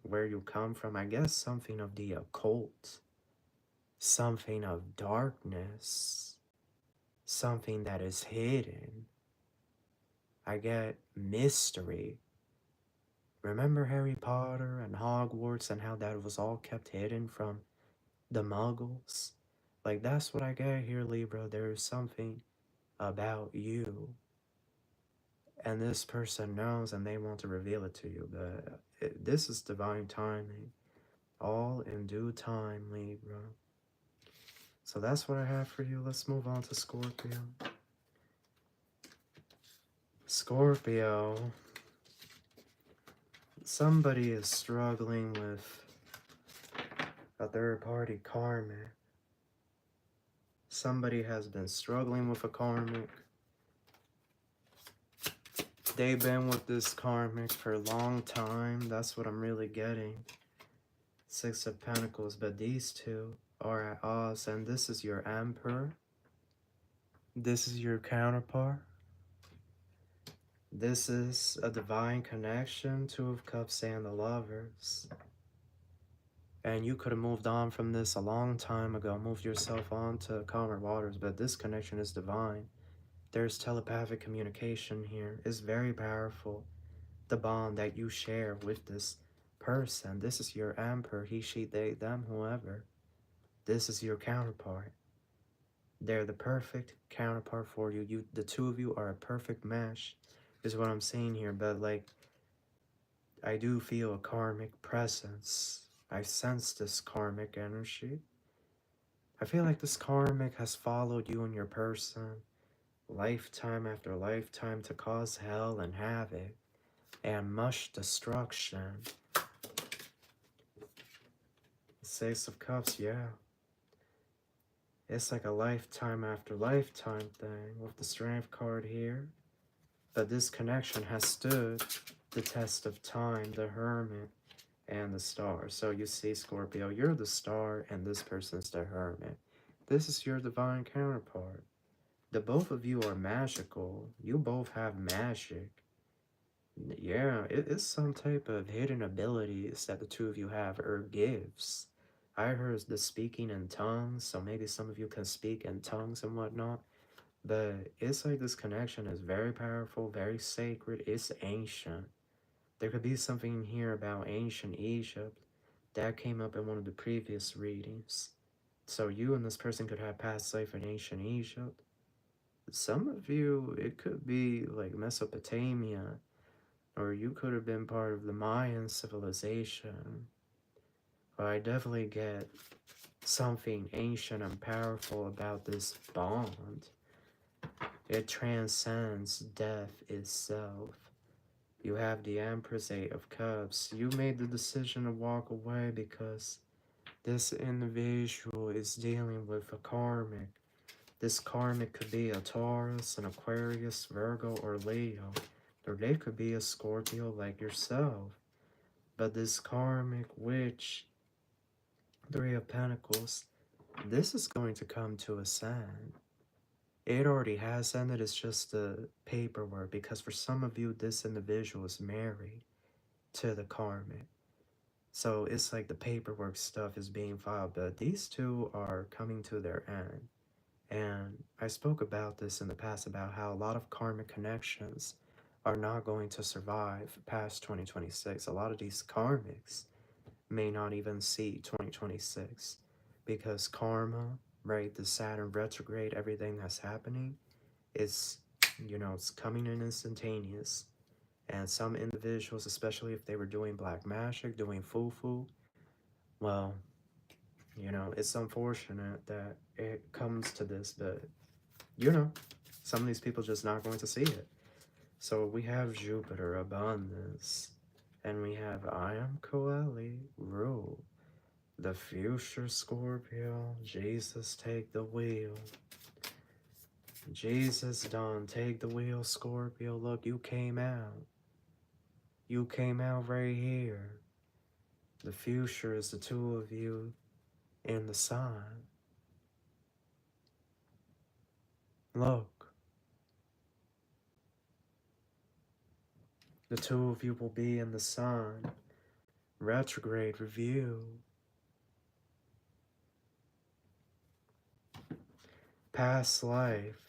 where you come from. I guess something of the occult, something of darkness, something that is hidden. I get mystery. Remember Harry Potter and Hogwarts and how that was all kept hidden from the Muggles? Like, that's what I get here, Libra. There is something about you, and this person knows and they want to reveal it to you. But this is divine timing. All in due time, Libra. So that's what I have for you. Let's move on to Scorpio. Scorpio. Somebody is struggling with a third-party karmic. Somebody has been struggling with a karmic. They've been with this karmic for a long time. That's what I'm really getting. Six of Pentacles, but these two are at odds, and this is your Emperor. This is your counterpart. This is a divine connection, Two of Cups and the Lovers. And you could have moved on from this a long time ago, moved yourself on to calmer waters, but this connection is divine. There's telepathic communication here. It's very powerful. The bond that you share with this person. This is your Emperor, he, she, they, them, whoever. This is your counterpart. They're the perfect counterpart for you. The two of you are a perfect match, is what I'm saying here. But like, I do feel a karmic presence. I sense this karmic energy. I feel like this karmic has followed you and your person lifetime after lifetime to cause hell and havoc and much destruction. Six of Cups, yeah. It's like a lifetime after lifetime thing with the Strength card here. But this connection has stood the test of time, the Hermit and the Star. So you see, Scorpio, you're the Star and this person's the Hermit. This is your divine counterpart. The both of you are magical. You both have magic. Yeah, it's some type of hidden abilities that the two of you have, or gifts. I heard the speaking in tongues, so maybe some of you can speak in tongues and whatnot. But it's like this connection is very powerful, very sacred. It's ancient. There could be something here about ancient Egypt that came up in one of the previous readings. So you and this person could have past life in ancient Egypt. Some of you, it could be like Mesopotamia, or you could have been part of the Mayan civilization. But I definitely get something ancient and powerful about this bond. It transcends death itself. You have the Empress, Eight of Cups. You made the decision to walk away because this individual is dealing with a karmic. This karmic could be a Taurus, an Aquarius, Virgo, or Leo. or they could be a Scorpio like yourself. But this karmic witch, Three of Pentacles, this is going to come to ascend. It already has ended, it's just the paperwork, because for some of you, this individual is married to the karmic. So it's like the paperwork stuff is being filed, but these two are coming to their end. And I spoke about this in the past about how a lot of karmic connections are not going to survive past 2026. A lot of these karmics may not even see 2026 because karma, right, the Saturn retrograde, everything that's happening, it's, it's coming in instantaneous. And some individuals, especially if they were doing black magic, doing foo-foo, well, it's unfortunate that it comes to this, but, some of these people just not going to see it. So we have Jupiter, abundance, and we have I am Coeli, rule. The future Scorpio, Jesus take the wheel. Jesus done take the wheel, Scorpio. Look, you came out. You came out right here. The future is the two of you in the sun. Look. The two of you will be in the sun. Retrograde review. Past life.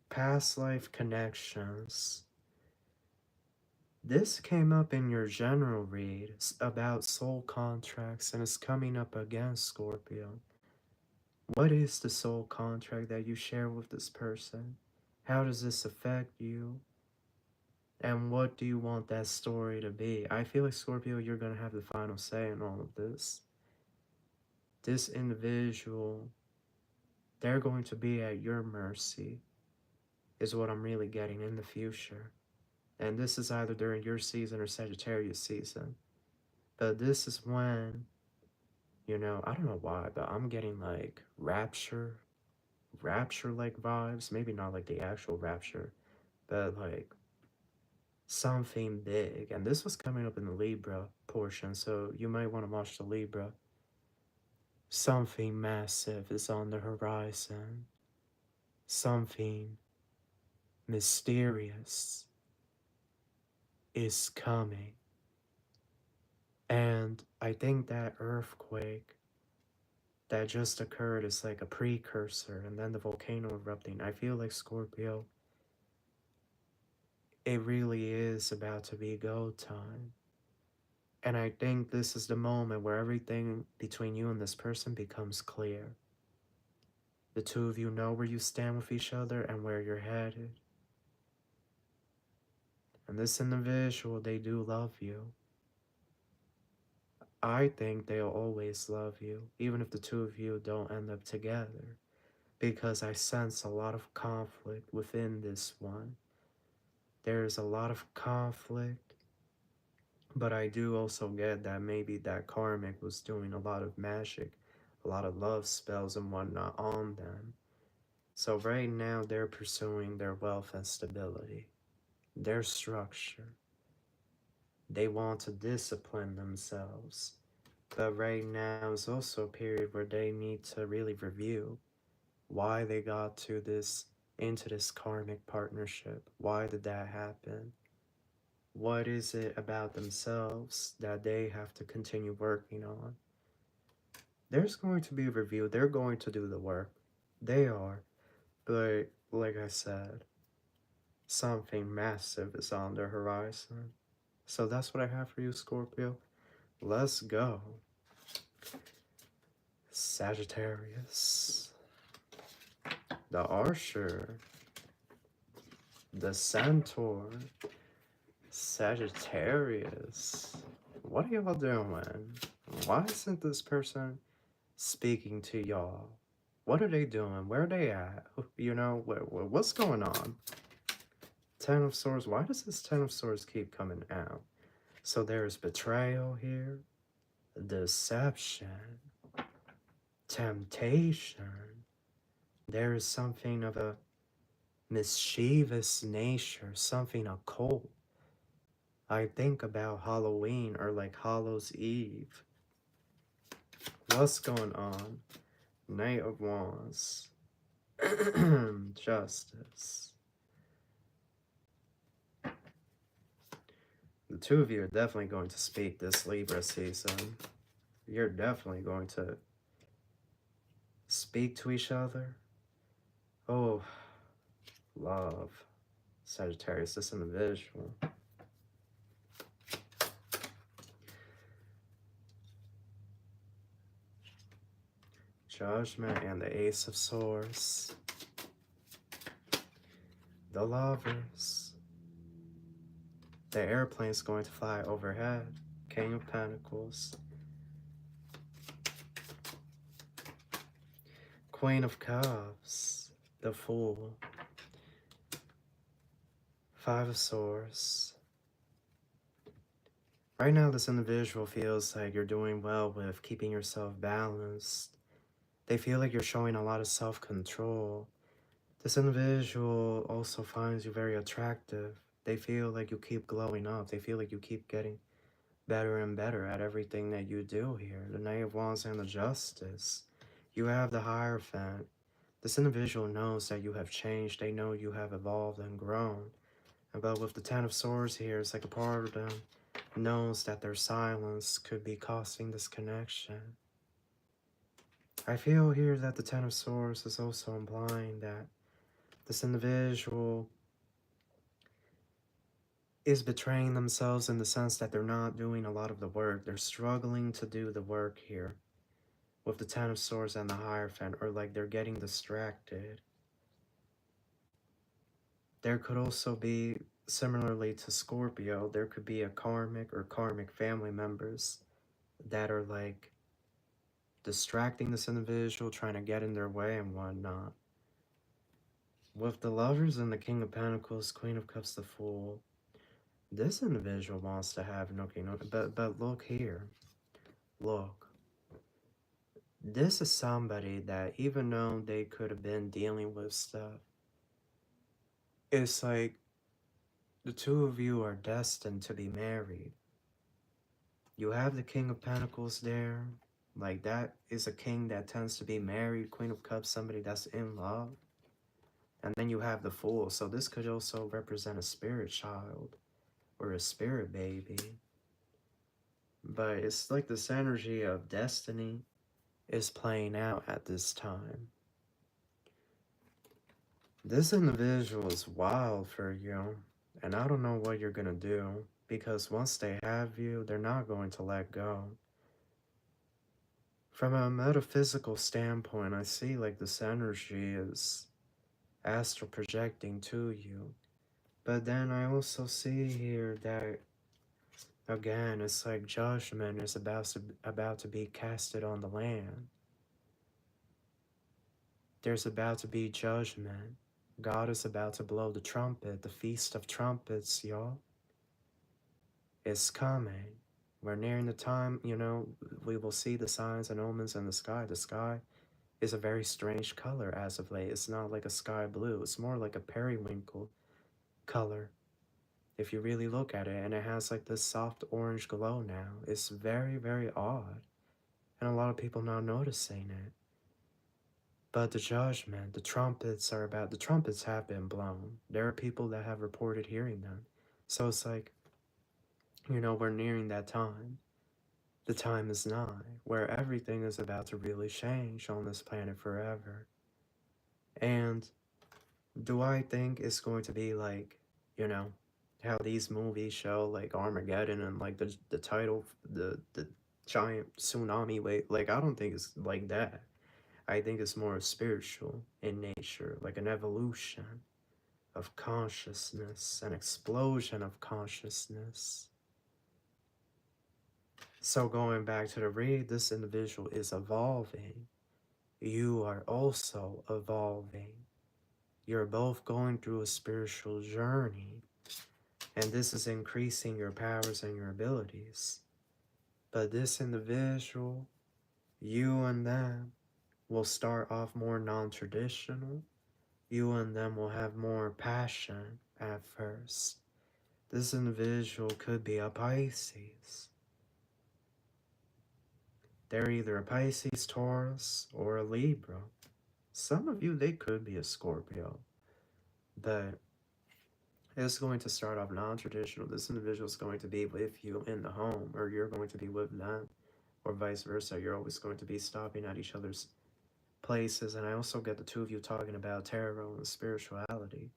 Past life connections. This came up in your general read about soul contracts, and it's coming up again, Scorpio. What is the soul contract that you share with this person? How does this affect you? And what do you want that story to be? I feel like, Scorpio, you're going to have the final say in all of this. This individual, they're going to be at your mercy, is what I'm really getting in the future. And this is either during your season or Sagittarius season. But this is when, I don't know why, but I'm getting like rapture-like vibes. Maybe not like the actual rapture, but like something big. And this was coming up in the Libra portion, so you might want to watch the Libra. Something massive is on the horizon. Something mysterious is coming. And I think that earthquake that just occurred is like a precursor, and then the volcano erupting. I feel like, Scorpio, it really is about to be go time. And I think this is the moment where everything between you and this person becomes clear. The two of you know where you stand with each other and where you're headed. And this individual, they do love you. I think they'll always love you, even if the two of you don't end up together, because I sense a lot of conflict within this one. There's a lot of conflict, but I do also get that maybe that karmic was doing a lot of magic, a lot of love spells and whatnot on them. So right now they're pursuing their wealth and stability, their structure. They want to discipline themselves. But right now is also a period where they need to really review why they got into this karmic partnership. Why did that happen? What is it about themselves that they have to continue working on? There's going to be a review. They're going to do the work. They are. But like I said, something massive is on the horizon. So that's what I have for you, Scorpio. Let's go. Sagittarius. The Archer. The Centaur. Sagittarius. What are y'all doing? Why isn't this person speaking to y'all? What are they doing? Where are they at? What's going on? Ten of Swords. Why does this Ten of Swords keep coming out? So there's betrayal here, deception, temptation. There is something of a mischievous nature, something occult. I think about Halloween or like Hallows Eve. What's going on? Knight of Wands. Justice. The two of you are definitely going to speak this Libra season. You're definitely going to speak to each other. Oh, love. Sagittarius, this individual. Judgment and the Ace of Swords. The Lovers. The airplane's going to fly overhead. King of Pentacles. Queen of Cups. The Fool. Five of Swords. Right now, this individual feels like you're doing well with keeping yourself balanced. They feel like you're showing a lot of self-control. This individual also finds you very attractive. They feel like you keep glowing up. They feel like you keep getting better and better at everything that you do here. The Knight of Wands and the Justice. You have the Hierophant. This individual knows that you have changed. They know you have evolved and grown. But with the Ten of Swords here, it's like a part of them knows that their silence could be costing this connection. I feel here that the Ten of Swords is also implying that this individual is betraying themselves in the sense that they're not doing a lot of the work. They're struggling to do the work here with the Ten of Swords and the Hierophant, or like they're getting distracted. There could also be, similarly to Scorpio, there could be a karmic or karmic family members that are like distracting this individual, trying to get in their way and whatnot. With the Lovers and the King of Pentacles, Queen of Cups, the Fool, this individual wants to have nookie, but look here. Look. This is somebody that, even though they could have been dealing with stuff, it's like the two of you are destined to be married. You have the King of Pentacles there. Like, that is a king that tends to be married. Queen of Cups, somebody that's in love. And then you have the Fool. So this could also represent a spirit child or a spirit baby. But it's like this energy of destiny is playing out at this time. This individual is wild for you, and I don't know what you're gonna do, because once they have you, they're not going to let go. From a metaphysical standpoint, I see like this energy is astral projecting to you, but then I also see here that, again, it's like judgment is about to be casted on the land. There's about to be judgment. God is about to blow the trumpet, the Feast of Trumpets, y'all. It's coming. We're nearing the time, you know, we will see the signs and omens in the sky. The sky is a very strange color as of late. It's not like a sky blue. It's more like a periwinkle color, if you really look at it. And it has like this soft orange glow now. It's very, very odd. And a lot of people not noticing it. But the judgment, the trumpets have been blown. There are people that have reported hearing them. So it's like, you know, we're nearing that time. The time is nigh, where everything is about to really change on this planet forever. And do I think it's going to be like, you know, how these movies show, like Armageddon and like the title, the giant tsunami wave? Like, I don't think it's like that. I think it's more spiritual in nature, like an evolution of consciousness, an explosion of consciousness. So going back to the read, this individual is evolving. You are also evolving. You're both going through a spiritual journey, and this is increasing your powers and your abilities. But this individual, you and them, will start off more non-traditional. You and them will have more passion at first. This individual could be a Pisces. They're either a Pisces, Taurus, or a Libra. Some of you, they could be a Scorpio. But it's going to start off non-traditional. This individual is going to be with you in the home, or you're going to be with them, or vice versa. You're always going to be stopping at each other's places. And I also get the two of you talking about tarot and spirituality.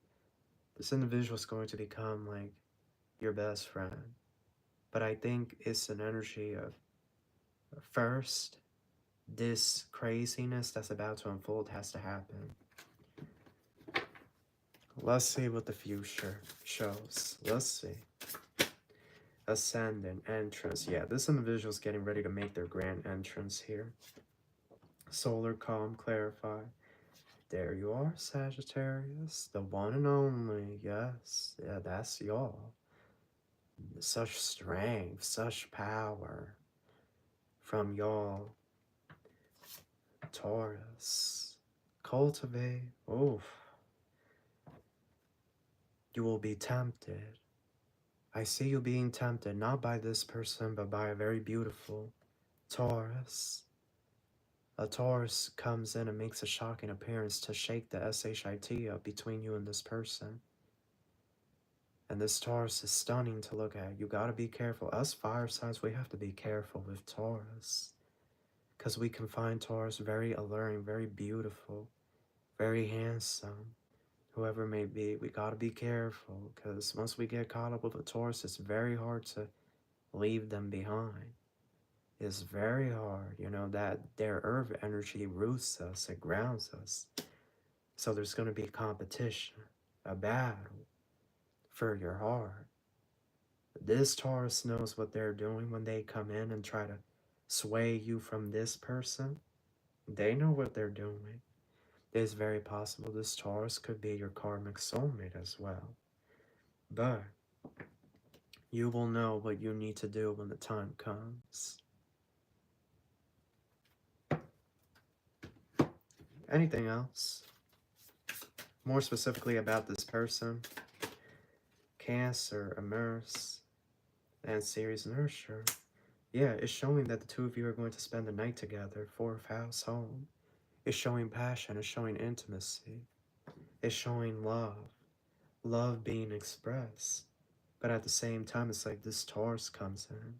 This individual is going to become like your best friend. But I think it's an energy of, first, this craziness that's about to unfold has to happen. Let's see what the future shows. Let's see. Ascendant, entrance. Yeah, this individual is getting ready to make their grand entrance here. Solar, calm, clarify. There you are, Sagittarius. The one and only. Yes. Yeah, that's y'all. Such strength, such power from y'all. Taurus. Cultivate. Oof. You will be tempted. I see you being tempted, not by this person, but by a very beautiful Taurus. A Taurus comes in and makes a shocking appearance to shake the shit up between you and this person. And this Taurus is stunning to look at. You gotta be careful. Us fire signs, we have to be careful with Taurus. Because we can find Taurus very alluring, very beautiful, very handsome. Whoever it may be, we gotta be careful. Because once we get caught up with a Taurus, it's very hard to leave them behind. It's very hard, you know, that their earth energy roots us, it grounds us. So there's going to be competition, a battle for your heart. This Taurus knows what they're doing when they come in and try to sway you from this person. They know what they're doing. It's very possible this Taurus could be your karmic soulmate as well. But you will know what you need to do when the time comes. Anything else? More specifically about this person? Cancer, immerse, and Series nurture. Yeah, it's showing that the two of you are going to spend the night together, 4th house home. It's showing passion, it's showing intimacy. It's showing love being expressed. But at the same time, it's like this Taurus comes in.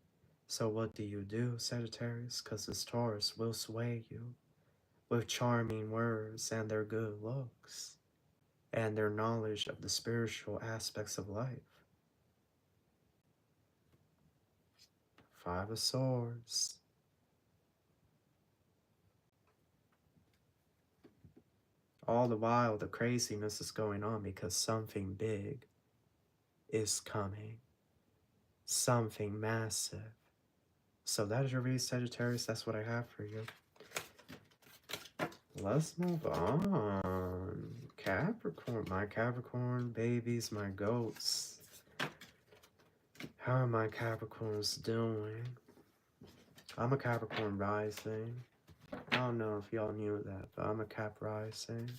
So what do you do, Sagittarius? Because this Taurus will sway you with charming words and their good looks and their knowledge of the spiritual aspects of life. 5 of Swords. All the while, the craziness is going on because something big is coming. Something massive. So that is your read, Sagittarius. That's what I have for you. Let's move on. Capricorn. My Capricorn babies, my goats. How are my Capricorns doing? I'm a Capricorn rising. I don't know if y'all knew that, but I'm a Cap rising.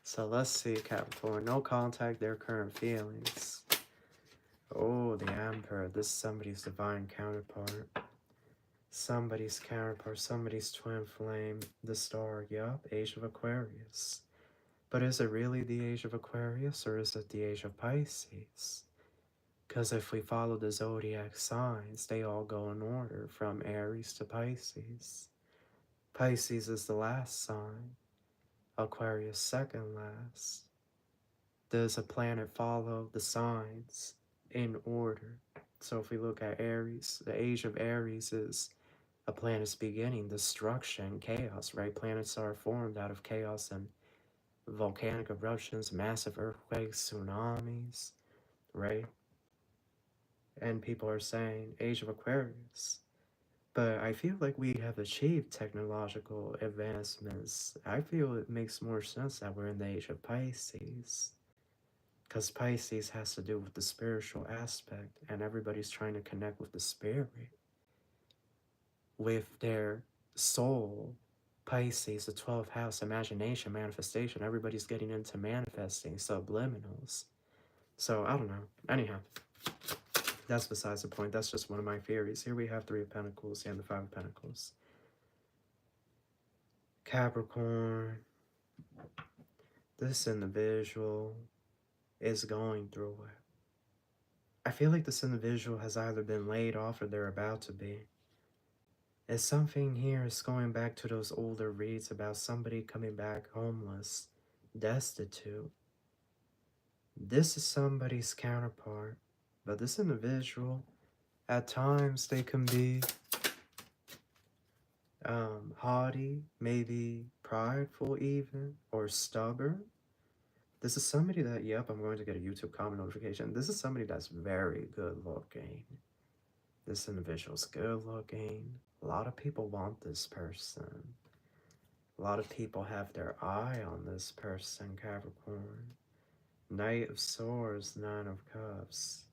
So let's see, Capricorn. No contact, their current feelings. Oh, the Emperor. This is somebody's divine counterpart. Somebody's counterpart, somebody's twin flame. The star, yup, Age of Aquarius. But is it really the Age of Aquarius, or is it the Age of Pisces? Because if we follow the zodiac signs, they all go in order from Aries to Pisces. Pisces is the last sign. Aquarius second last. Does a planet follow the signs in order? So if we look at Aries, the age of Aries is a planet's beginning, destruction, chaos, right? Planets are formed out of chaos and volcanic eruptions, massive earthquakes, tsunamis, right? And people are saying Age of Aquarius. But I feel like we have achieved technological advancements. I feel it makes more sense that we're in the Age of Pisces. Because Pisces has to do with the spiritual aspect, and everybody's trying to connect with the spirit, with their soul, Pisces, the 12th house, imagination, manifestation. Everybody's getting into manifesting, subliminals. So, I don't know. Anyhow, that's besides the point. That's just one of my theories. Here we have Three of Pentacles and the Five of Pentacles. Capricorn, this individual is going through it. I feel like this individual has either been laid off or they're about to be. And something here is going back to those older reads about somebody coming back homeless, destitute. This is somebody's counterpart, but this individual, at times they can be haughty, maybe prideful even, or stubborn. This is somebody that, yep, I'm going to get a YouTube comment notification. This is somebody that's very good looking. This individual's good looking. A lot of people want this person. A lot of people have their eye on this person, Capricorn. Knight of Swords, Nine of Cups.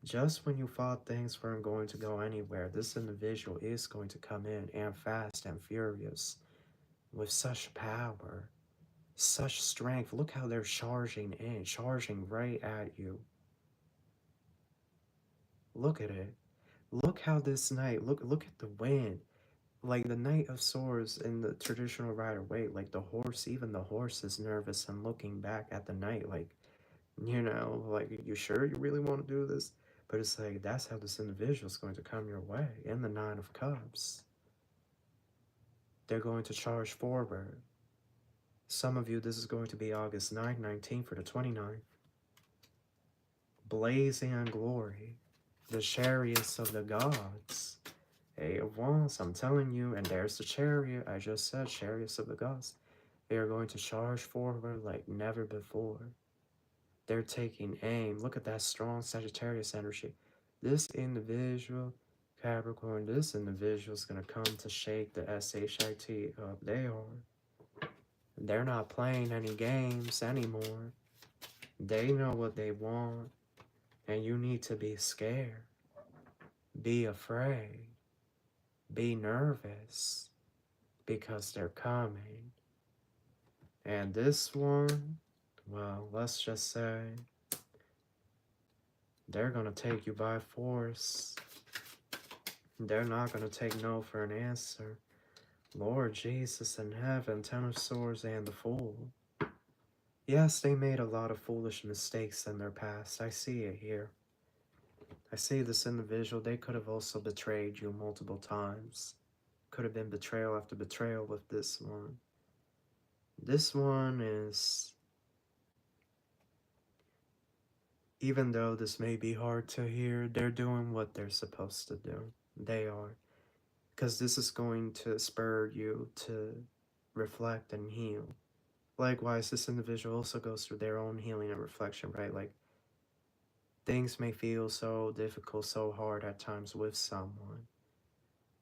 Just when you thought things weren't going to go anywhere, this individual is going to come in and fast and furious with such power, such strength. Look how they're charging in, charging right at you. Look at it. Look how this knight, look at the wind. Like the Knight of Swords in the traditional Rider-Waite, like the horse, even the horse is nervous and looking back at the knight, like, you know, like, you sure you really want to do this? But it's like, that's how this individual is going to come your way. In the Nine of Cups, they're going to charge forward. Some of you, this is going to be August 9th, 19th, for the 29th. Blazing in glory, the chariots of the gods. Eight of Wands, I'm telling you, and there's the chariot. I just said chariots of the gods. They are going to charge forward like never before. They're taking aim. Look at that strong Sagittarius energy. This individual, Capricorn, this individual is going to come to shake the SHIT up. They are. They're not playing any games anymore. They know what they want, and you need to be scared. Be afraid. Be nervous, because they're coming. And this one, well, let's just say they're going to take you by force. They're not going to take no for an answer. Lord Jesus in heaven, Ten of Swords and the Fool. Yes, they made a lot of foolish mistakes in their past. I see it here. I see this individual, they could have also betrayed you multiple times. Could have been betrayal after betrayal with this one. This one is, even though this may be hard to hear, they're doing what they're supposed to do. They are. Because this is going to spur you to reflect and heal. Likewise, this individual also goes through their own healing and reflection, right? Like, things may feel so difficult, so hard at times with someone.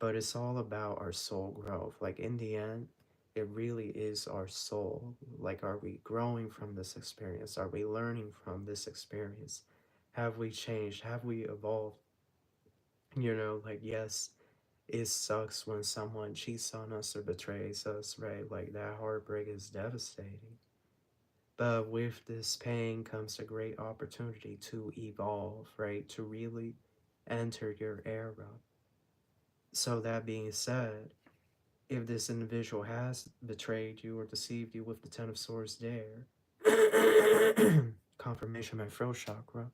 But it's all about our soul growth. Like, in the end, it really is our soul. Like, are we growing from this experience? Are we learning from this experience? Have we changed? Have we evolved? You know, like, yes, it sucks when someone cheats on us or betrays us, right? Like, that heartbreak is devastating. But with this pain comes a great opportunity to evolve, right? To really enter your era. So that being said, if this individual has betrayed you or deceived you with the Ten of Swords there, confirmation, my throat chakra,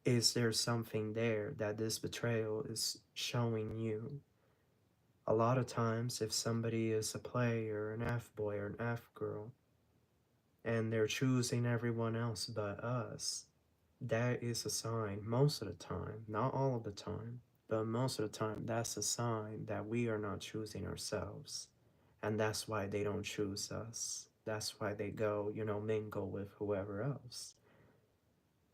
is there something there that this betrayal is showing you? A lot of times, if somebody is a player, an F-boy or an F-girl, and they're choosing everyone else but us, that is a sign, most of the time, not all of the time, but most of the time, that's a sign that we are not choosing ourselves. And that's why they don't choose us. That's why they go, you know, mingle with whoever else.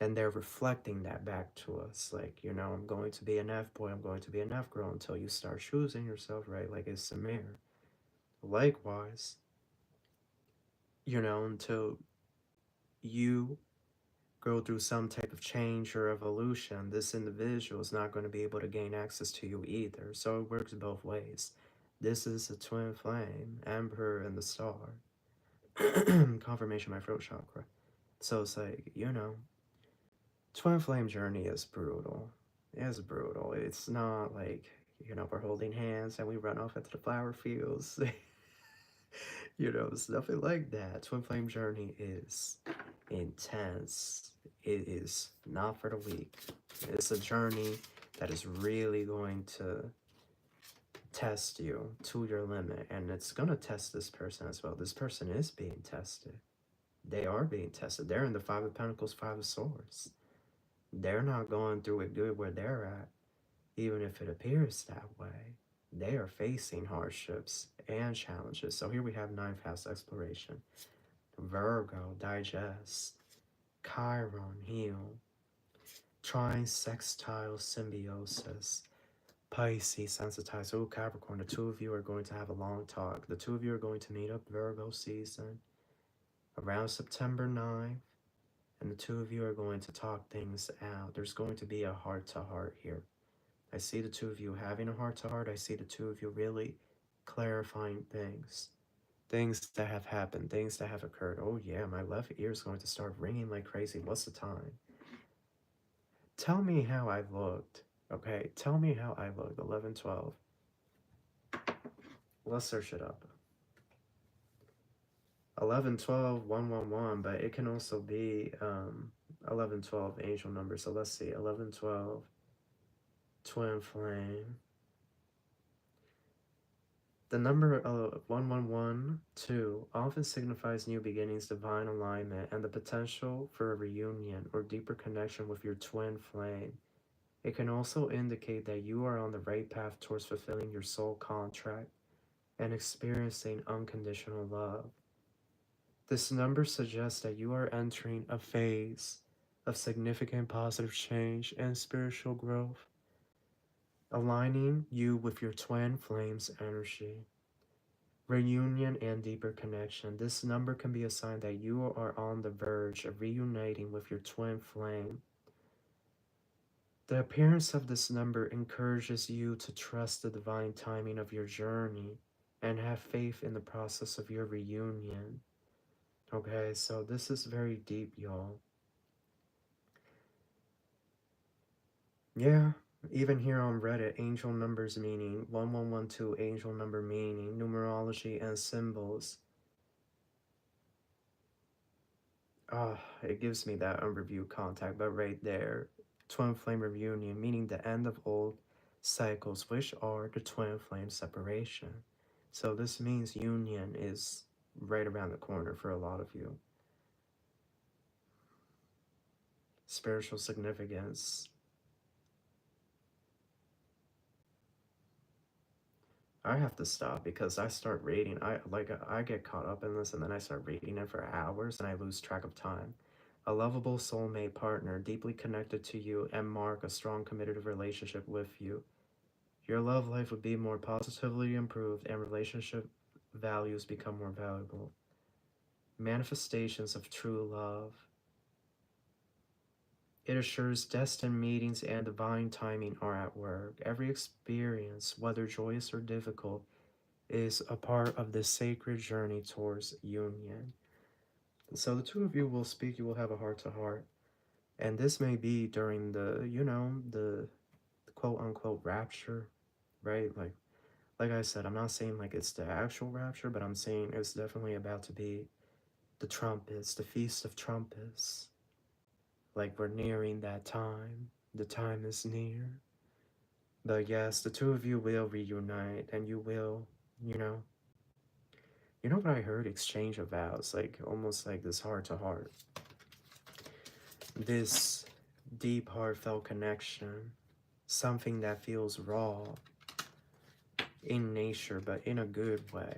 And they're reflecting that back to us. Like, you know, I'm going to be an F-boy, I'm going to be an F-girl until you start choosing yourself, right? Like it's a mirror. Likewise, you know, until you go through some type of change or evolution, this individual is not going to be able to gain access to you either. So it works both ways. This is a twin flame, Emperor and the Star. Confirmation, my throat chakra. So it's like, you know, twin flame journey is brutal. It's brutal. It's not like, you know, we're holding hands and we run off into the flower fields. You know, it's nothing like that. Twin flame journey is intense. It is not for the weak. It's a journey that is really going to test you to your limit, and it's going to test this person as well. This person is being tested. They are being tested. They're in the Five of Pentacles, Five of Swords. They're not going through it good where they're at, even if it appears that way. They are facing hardships and challenges. So here we have ninth house exploration. Virgo, digest. Chiron, heal. Trine, sextile, symbiosis. Pisces, sensitize. Oh, Capricorn, the two of you are going to have a long talk. The two of you are going to meet up Virgo season around September 9th. And the two of you are going to talk things out. There's going to be a heart-to-heart here. I see the two of you having a heart-to-heart. I see the two of you really clarifying things. Things that have happened, things that have occurred. Oh yeah, my left ear is going to start ringing like crazy. What's the time? Tell me how I looked. Okay, tell me how I looked. 11:12. Let's search it up. 11:12, 111, but it can also be 11:12 angel number. So let's see. 11:12 twin flame. The number 1112 often signifies new beginnings, divine alignment, and the potential for a reunion or deeper connection with your twin flame. It can also indicate that you are on the right path towards fulfilling your soul contract and experiencing unconditional love. This number suggests that you are entering a phase of significant positive change and spiritual growth, aligning you with your twin flame's energy. Reunion and deeper connection. This number can be a sign that you are on the verge of reuniting with your twin flame. The appearance of this number encourages you to trust the divine timing of your journey and have faith in the process of your reunion. Okay, so this is very deep, y'all. Yeah, even here on Reddit, angel numbers meaning, 1112 angel number meaning, numerology and symbols. It gives me that unreviewed contact, but right there, twin flame reunion, meaning the end of old cycles, which are the twin flame separation. So this means union is right around the corner for a lot of you. Spiritual significance. I have to stop because I start reading. I get caught up in this and then I start reading it for hours and I lose track of time. A lovable soulmate partner, deeply connected to you and mark a strong committed relationship with you. Your love life would be more positively improved and relationship values become more valuable. Manifestations of true love. It assures destined meetings and divine timing are at work. Every experience, whether joyous or difficult, is a part of this sacred journey towards union. So the two of you will speak, you will have a heart to heart. And this may be during the, you know, the quote unquote rapture, right? Like I said, I'm not saying like it's the actual rapture, but I'm saying it's definitely about to be the trumpets, the Feast of Trumpets. Like we're nearing that time. The time is near. But yes, the two of you will reunite and you will, you know, you know what I heard? Exchange of vows, like almost like this heart to heart. This deep, heartfelt connection. Something that feels raw in nature, but in a good way.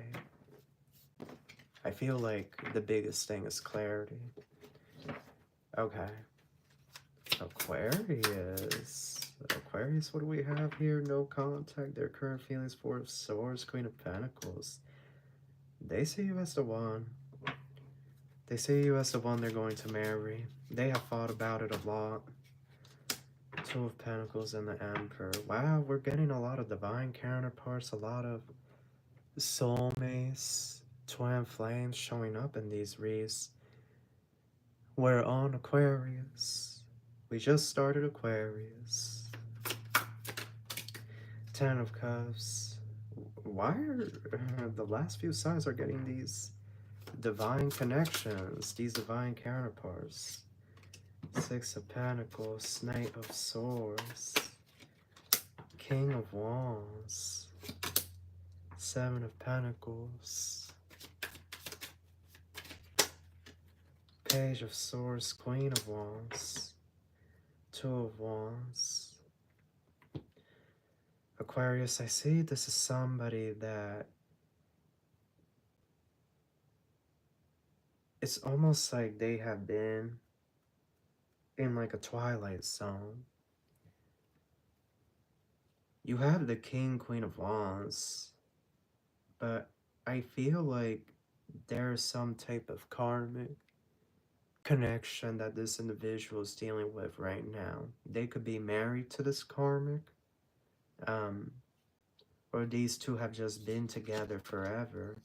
I feel like the biggest thing is clarity. Okay. Aquarius. Aquarius, what do we have here? No contact. Their current feelings, Four of Swords, Queen of Pentacles. They see you as the one. They see you as the one they're going to marry. They have thought about it a lot. Two of Pentacles and the Emperor. Wow, we're getting a lot of divine counterparts, a lot of soulmates, twin flames showing up in these reefs. We're on Aquarius. We just started Aquarius. Ten of Cups. Why are the last few signs are getting these divine connections, these divine counterparts? Six of Pentacles, Knight of Swords, King of Wands, Seven of Pentacles, Page of Swords, Queen of Wands, Two of Wands. Aquarius, I see this is somebody that it's almost like they have been in like a twilight zone. You have the King, Queen of Wands, but I feel like there's some type of karmic connection that this individual is dealing with right now. They could be married to this karmic, um, or these two have just been together forever.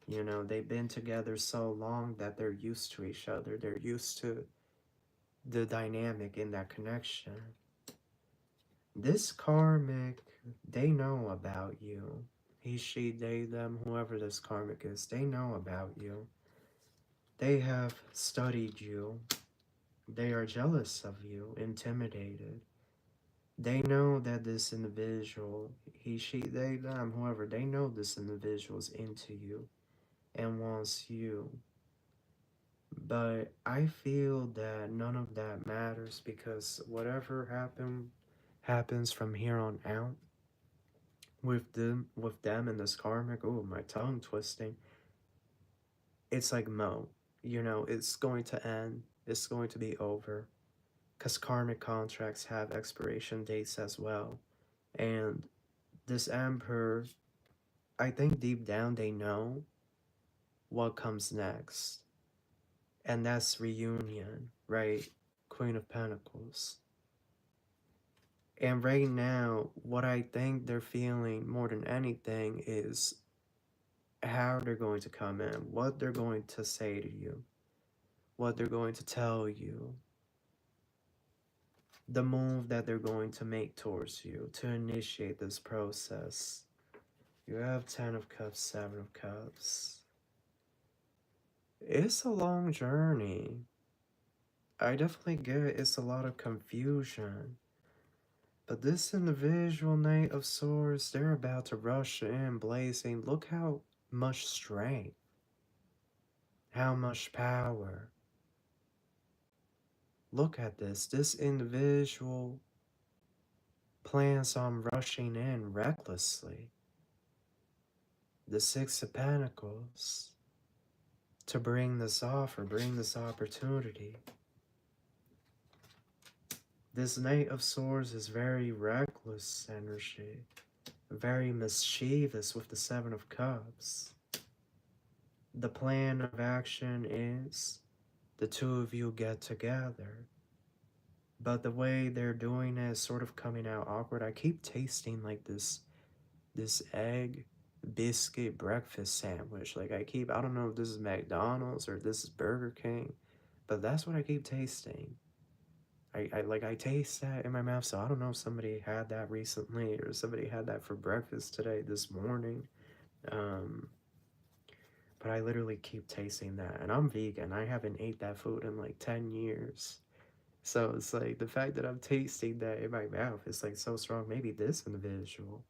You know, they've been together so long that they're used to each other. They're used to the dynamic in that connection. This karmic, they know about you. He, she, they, them, whoever this karmic is, they know about you. They have studied you. They are jealous of you, intimidated. They know that this individual, he, she, they, them, whoever, they know this individual is into you and wants you. But I feel that none of that matters because whatever happens from here on out with them and this karmic, oh, my tongue twisting. It's like you know, it's going to end. It's going to be over. Because karmic contracts have expiration dates as well. And this Emperor, I think deep down they know what comes next. And that's reunion, right? Queen of Pentacles. And right now, what I think they're feeling more than anything is how they're going to come in, what they're going to say to you, what they're going to tell you, the move that they're going to make towards you to initiate this process. You have 10 of Cups, 7 of Cups. It's a long journey. I definitely get it. It's a lot of confusion. But this individual, Knight of Swords, they're about to rush in blazing. Look how much strength, how much power. Look at this. This individual plans on rushing in recklessly. The Six of Pentacles to bring this offer, bring this opportunity. This Knight of Swords is very reckless energy, very mischievous with the Seven of Cups. The plan of action is the two of you get together. But the way they're doing it is sort of coming out awkward. I keep tasting like this egg biscuit breakfast sandwich. Like I don't know if this is McDonald's or this is Burger King, but that's what I keep tasting. I taste that in my mouth, so I don't know if somebody had that recently or somebody had that for breakfast today, this morning. Um, but I literally keep tasting that, and I'm vegan. I haven't ate that food in like 10 years. So it's like the fact that I'm tasting that in my mouth is like so strong. Maybe this individual,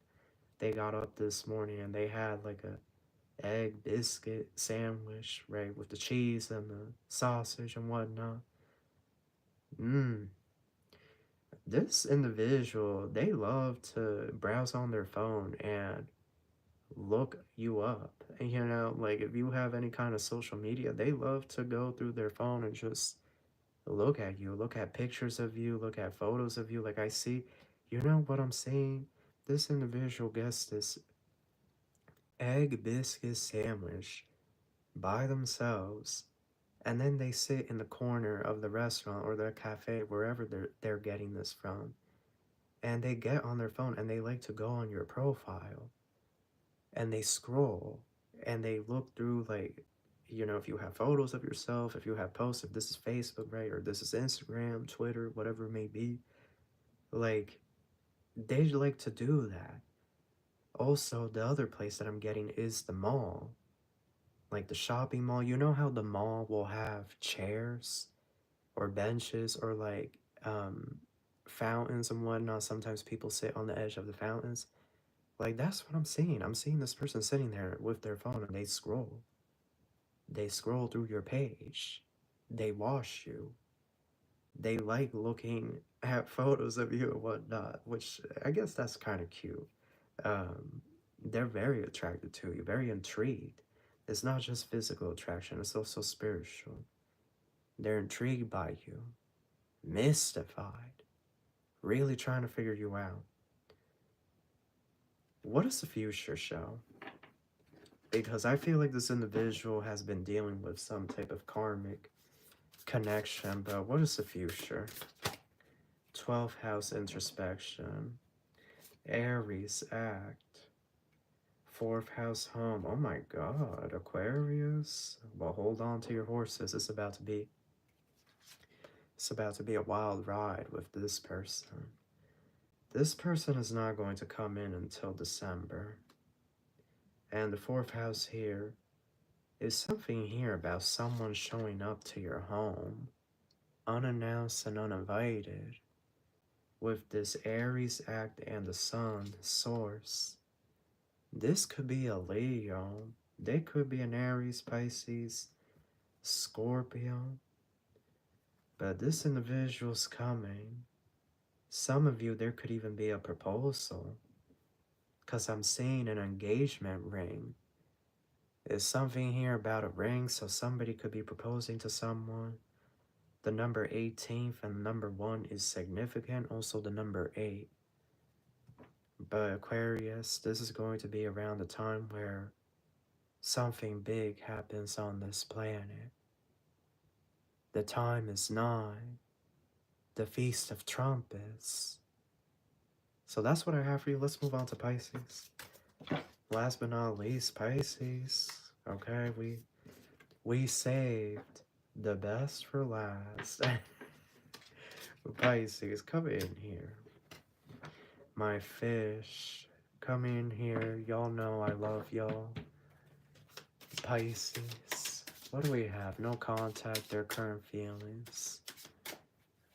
they got up this morning and they had like a egg biscuit sandwich, right, with the cheese and the sausage and whatnot. This individual, they love to browse on their phone and look you up. And you know, like if you have any kind of social media, they love to go through their phone and just look at you, look at pictures of you, look at photos of you. Like I see, you know what I'm saying? This individual gets this egg biscuit sandwich by themselves, and then they sit in the corner of the restaurant or the cafe, wherever they're getting this from, and they get on their phone and they like to go on your profile and they scroll and they look through, like, you know, if you have photos of yourself, if you have posts, if this is Facebook, right, or this is Instagram, Twitter, whatever it may be, like, they like to do that. Also, the other place that I'm getting is the mall, like the shopping mall. You know how the mall will have chairs or benches or like fountains and whatnot. Sometimes people sit on the edge of the fountains. Like, that's what I'm seeing. I'm seeing this person sitting there with their phone and they scroll. They scroll through your page. They watch you. They like looking at photos of you and whatnot, which I guess that's kind of cute. Um, they're very attracted to you, very intrigued. It's not just physical attraction, it's also spiritual. They're intrigued by you, mystified, really trying to figure you out. What does the future show? Because I feel like this individual has been dealing with some type of karmic connection, but what is the future? 12th house introspection, Aries act, 4th house home. Oh my god, Aquarius. Well, hold on to your horses. It's about to be a wild ride with this person. This person is not going to come in until December. And the 4th house here is something here about someone showing up to your home, unannounced and uninvited, with this Aries act and the sun source. This could be a Leo. They could be an Aries, Pisces, Scorpio. But this individual's coming. Some of you, there could even be a proposal. Because I'm seeing an engagement ring. There's something here about a ring, so somebody could be proposing to someone. The number 18th and number 1 is significant. Also the number 8. But Aquarius, this is going to be around the time where something big happens on this planet. The time is nigh. The Feast of Trumpets. So that's what I have for you. Let's move on to Pisces. Last but not least, Pisces. Okay, we saved the best for last. Pisces, come in here. My fish, come in here. Y'all know I love y'all. Pisces, what do we have? No contact, their current feelings.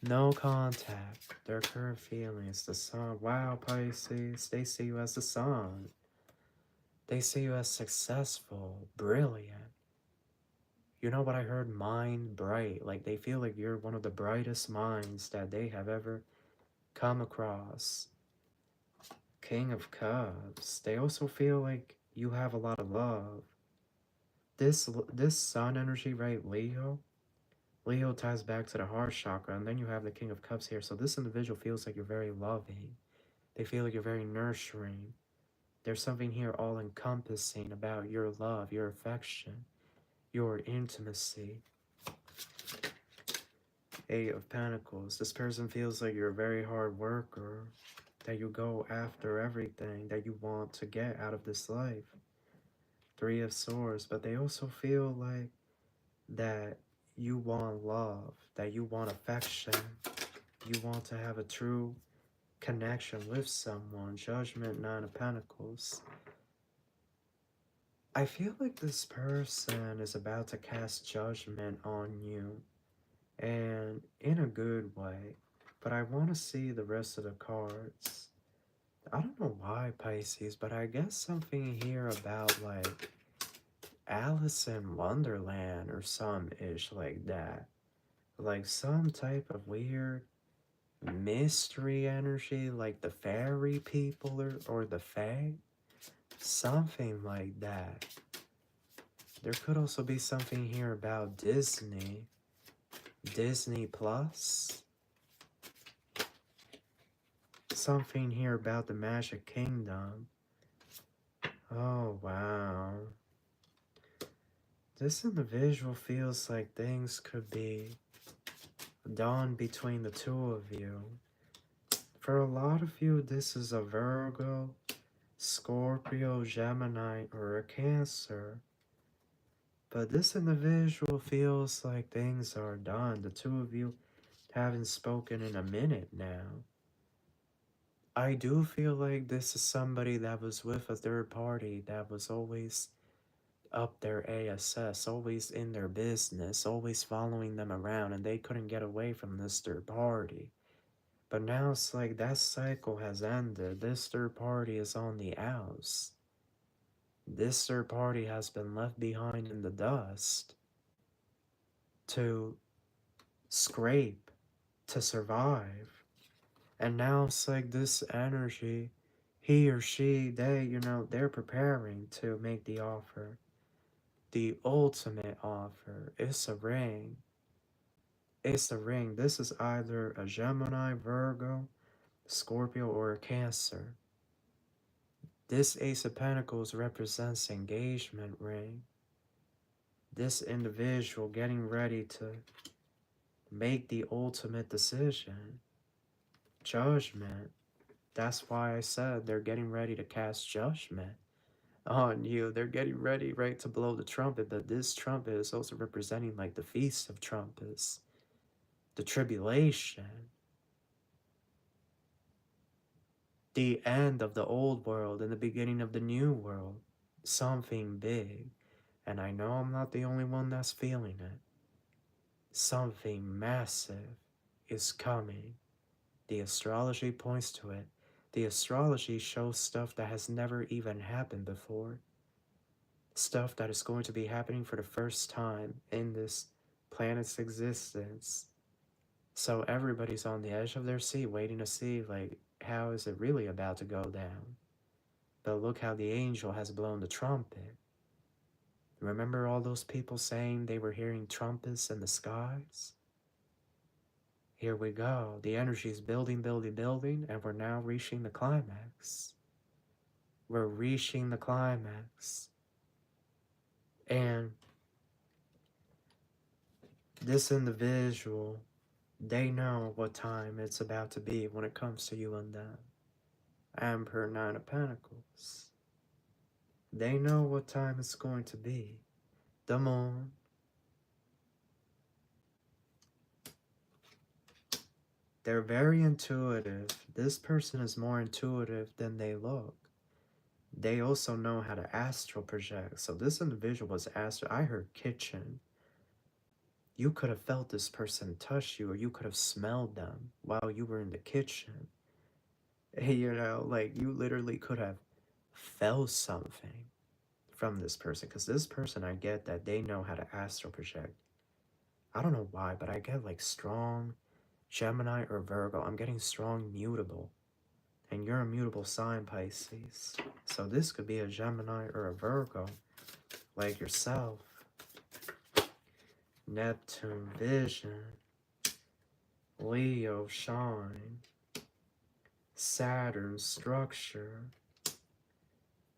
No contact, their current feelings. The sun. Wow, Pisces, they see you as the sun. They see you as successful, brilliant. You know what I heard? Mind bright. Like, they feel like you're one of the brightest minds that they have ever come across. King of Cups. They also feel like you have a lot of love. This sun energy, right, Leo? Leo ties back to the heart chakra, and then you have the King of Cups here. So this individual feels like you're very loving. They feel like you're very nurturing. There's something here all-encompassing about your love, your affection, your intimacy. 8 of Pentacles. This person feels like you're a very hard worker, that you go after everything that you want to get out of this life. 3 of Swords. But they also feel like that you want love, that you want affection, you want to have a true connection with someone. Judgment, 9 of Pentacles. I feel like this person is about to cast judgment on you, and in a good way, but I want to see the rest of the cards. I don't know why, Pisces, but I guess something here about like Alice in Wonderland or some ish like that. Like some type of weird mystery energy, like the fairy people or the fae. Something like that. There could also be something here about Disney. Disney Plus. Something here about the Magic Kingdom. Oh, wow. This individual feels like things could be done between the two of you. For a lot of you, this is a Virgo, Scorpio, Gemini, or a Cancer. But this individual feels like things are done. The two of you haven't spoken in a minute now. I do feel like this is somebody that was with a third party that was always up their ASS, always in their business, always following them around, and they couldn't get away from this third party. But now it's like that cycle has ended. This third party is on the outs. This third party has been left behind in the dust to scrape, to survive. And now it's like this energy, he or she, they, they're preparing to make the offer. The ultimate offer. It's a ring. It's a ring. This is either a Gemini, Virgo, Scorpio, or a Cancer. This Ace of Pentacles represents engagement ring. This individual getting ready to make the ultimate decision. Judgment. That's why I said they're getting ready to cast judgment on you. They're getting ready, right, to blow the trumpet. But this trumpet is also representing like the Feast of Trumpets, the tribulation, the end of the old world and the beginning of the new world. Something big. And I know I'm not the only one that's feeling it. Something massive is coming. The astrology points to it. The astrology shows stuff that has never even happened before. Stuff that is going to be happening for the first time in this planet's existence. So everybody's on the edge of their seat waiting to see, like, how is it really about to go down? But look how the angel has blown the trumpet. Remember all those people saying they were hearing trumpets in the skies? Here we go. The energy is building, building, building, and we're now reaching the climax. We're reaching the climax. And this individual, they know what time it's about to be when it comes to you and them. Emperor, Nine of Pentacles. They know what time it's going to be. The moon. They're very intuitive. This person is more intuitive than they look. They also know how to astral project. So this individual was astral. I heard kitchen. You could have felt this person touch you, or you could have smelled them while you were in the kitchen. Like you literally could have felt something from this person. Because this person, I get that they know how to astral project. I don't know why, but I get like strong Gemini or Virgo. I'm getting strong mutable. And you're a mutable sign, Pisces. So this could be a Gemini or a Virgo, like yourself. Neptune, vision. Leo, shine. Saturn, structure.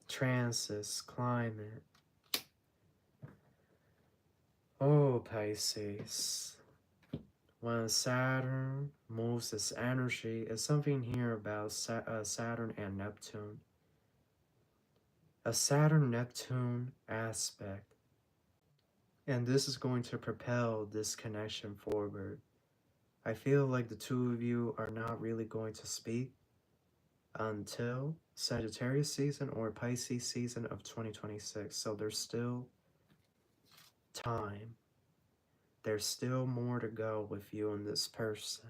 Transits, climate. Oh, Pisces. When Saturn moves its energy, it's something here about Saturn and Neptune. A Saturn-Neptune aspect. And this is going to propel this connection forward. I feel like the two of you are not really going to speak until Sagittarius season or Pisces season of 2026. So there's still time. There's still more to go with you and this person.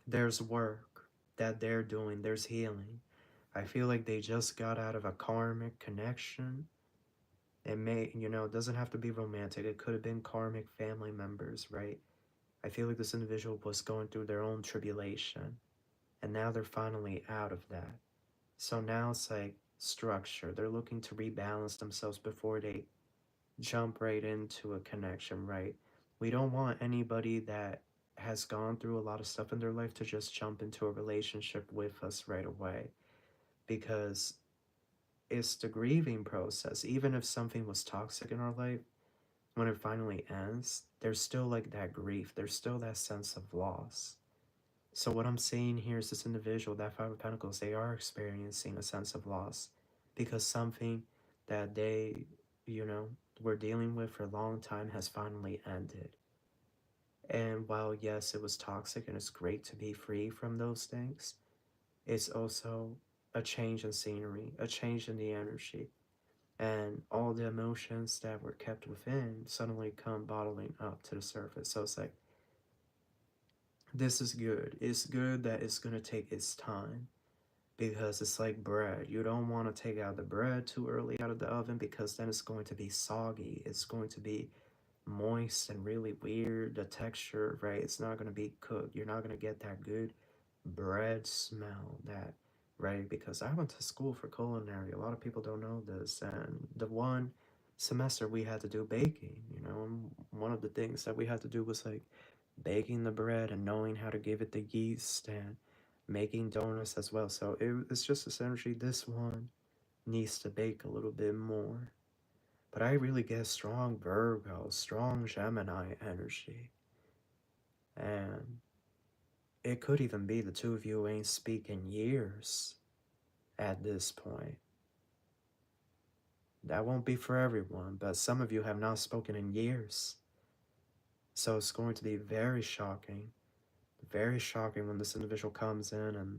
There's work that they're doing. There's healing. I feel like they just got out of a karmic connection. It may, it doesn't have to be romantic. It could have been karmic family members, right? I feel like this individual was going through their own tribulation. And now they're finally out of that. So now it's like structure. They're looking to rebalance themselves before they jump right into a connection, right? We don't want anybody that has gone through a lot of stuff in their life to just jump into a relationship with us right away, because it's the grieving process. Even if something was toxic in our life, when it finally ends, there's still like that grief, there's still that sense of loss. So what I'm saying here is this individual, that Five of Pentacles, they are experiencing a sense of loss because something that they, you know, were dealing with for a long time has finally ended. And while, yes, it was toxic and it's great to be free from those things, it's also a change in scenery, a change in the energy. And all the emotions that were kept within suddenly come bottling up to the surface. So it's like, this is good. It's good that it's going to take its time because it's like bread. You don't want to take out the bread too early out of the oven because then it's going to be soggy. It's going to be moist and really weird, the texture, right? It's not going to be cooked. You're not going to get that good bread smell, that, right? Because I went to school for culinary. A lot of people don't know this. And the one semester we had to do baking, and one of the things that we had to do was like baking the bread and knowing how to give it the yeast and making donuts as well. So it's just essentially this one needs to bake a little bit more. But I really get strong Virgo, strong Gemini energy. And it could even be the two of you ain't speaking years at this point. That won't be for everyone, but some of you have not spoken in years. So it's going to be very shocking when this individual comes in and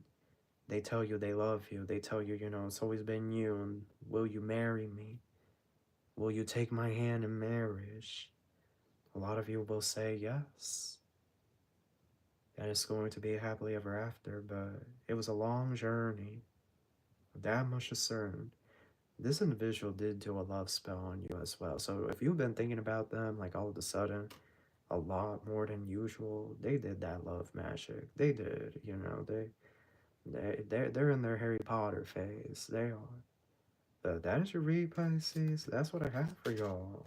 they tell you they love you. They tell you, it's always been you, and will you marry me? Will you take my hand in marriage? A lot of you will say yes. And it's going to be happily ever after, but it was a long journey. That much is certain. This individual did do a love spell on you as well. So if you've been thinking about them, like all of a sudden, a lot more than usual, they did that love magic. They did, they're in their Harry Potter phase. They are. But that is your read, Pisces. That's what I have for y'all.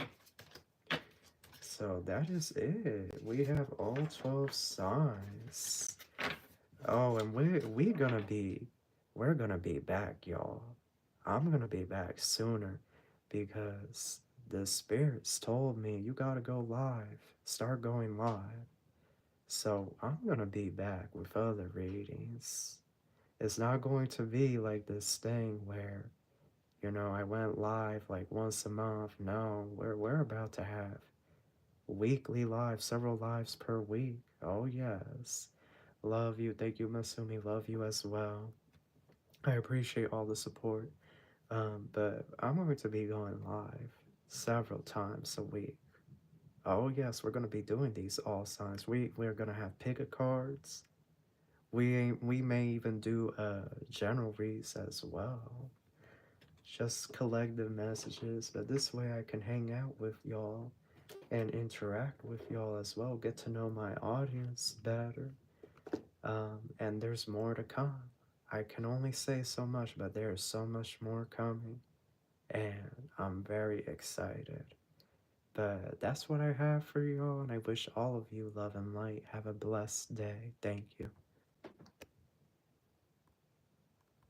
So that is it. We have all 12 signs. Oh, and we're gonna be back, y'all. I'm gonna be back sooner because the spirits told me you gotta go live. Start going live. So I'm gonna be back with other readings. It's not going to be like this thing where, I went live like once a month. No, we're about to have weekly lives, several lives per week. Oh yes. Love you. Thank you, Masumi. Love you as well. I appreciate all the support. But I'm going to be going live several times a week. Oh yes, we're gonna be doing these all signs. We're gonna have pick a cards. We may even do general reads as well. Just collective messages, but this way I can hang out with y'all and interact with y'all as well. Get to know my audience better. And there's more to come. I can only say so much, but there is so much more coming, and I'm very excited. But that's what I have for y'all, and I wish all of you love and light. Have a blessed day. Thank you.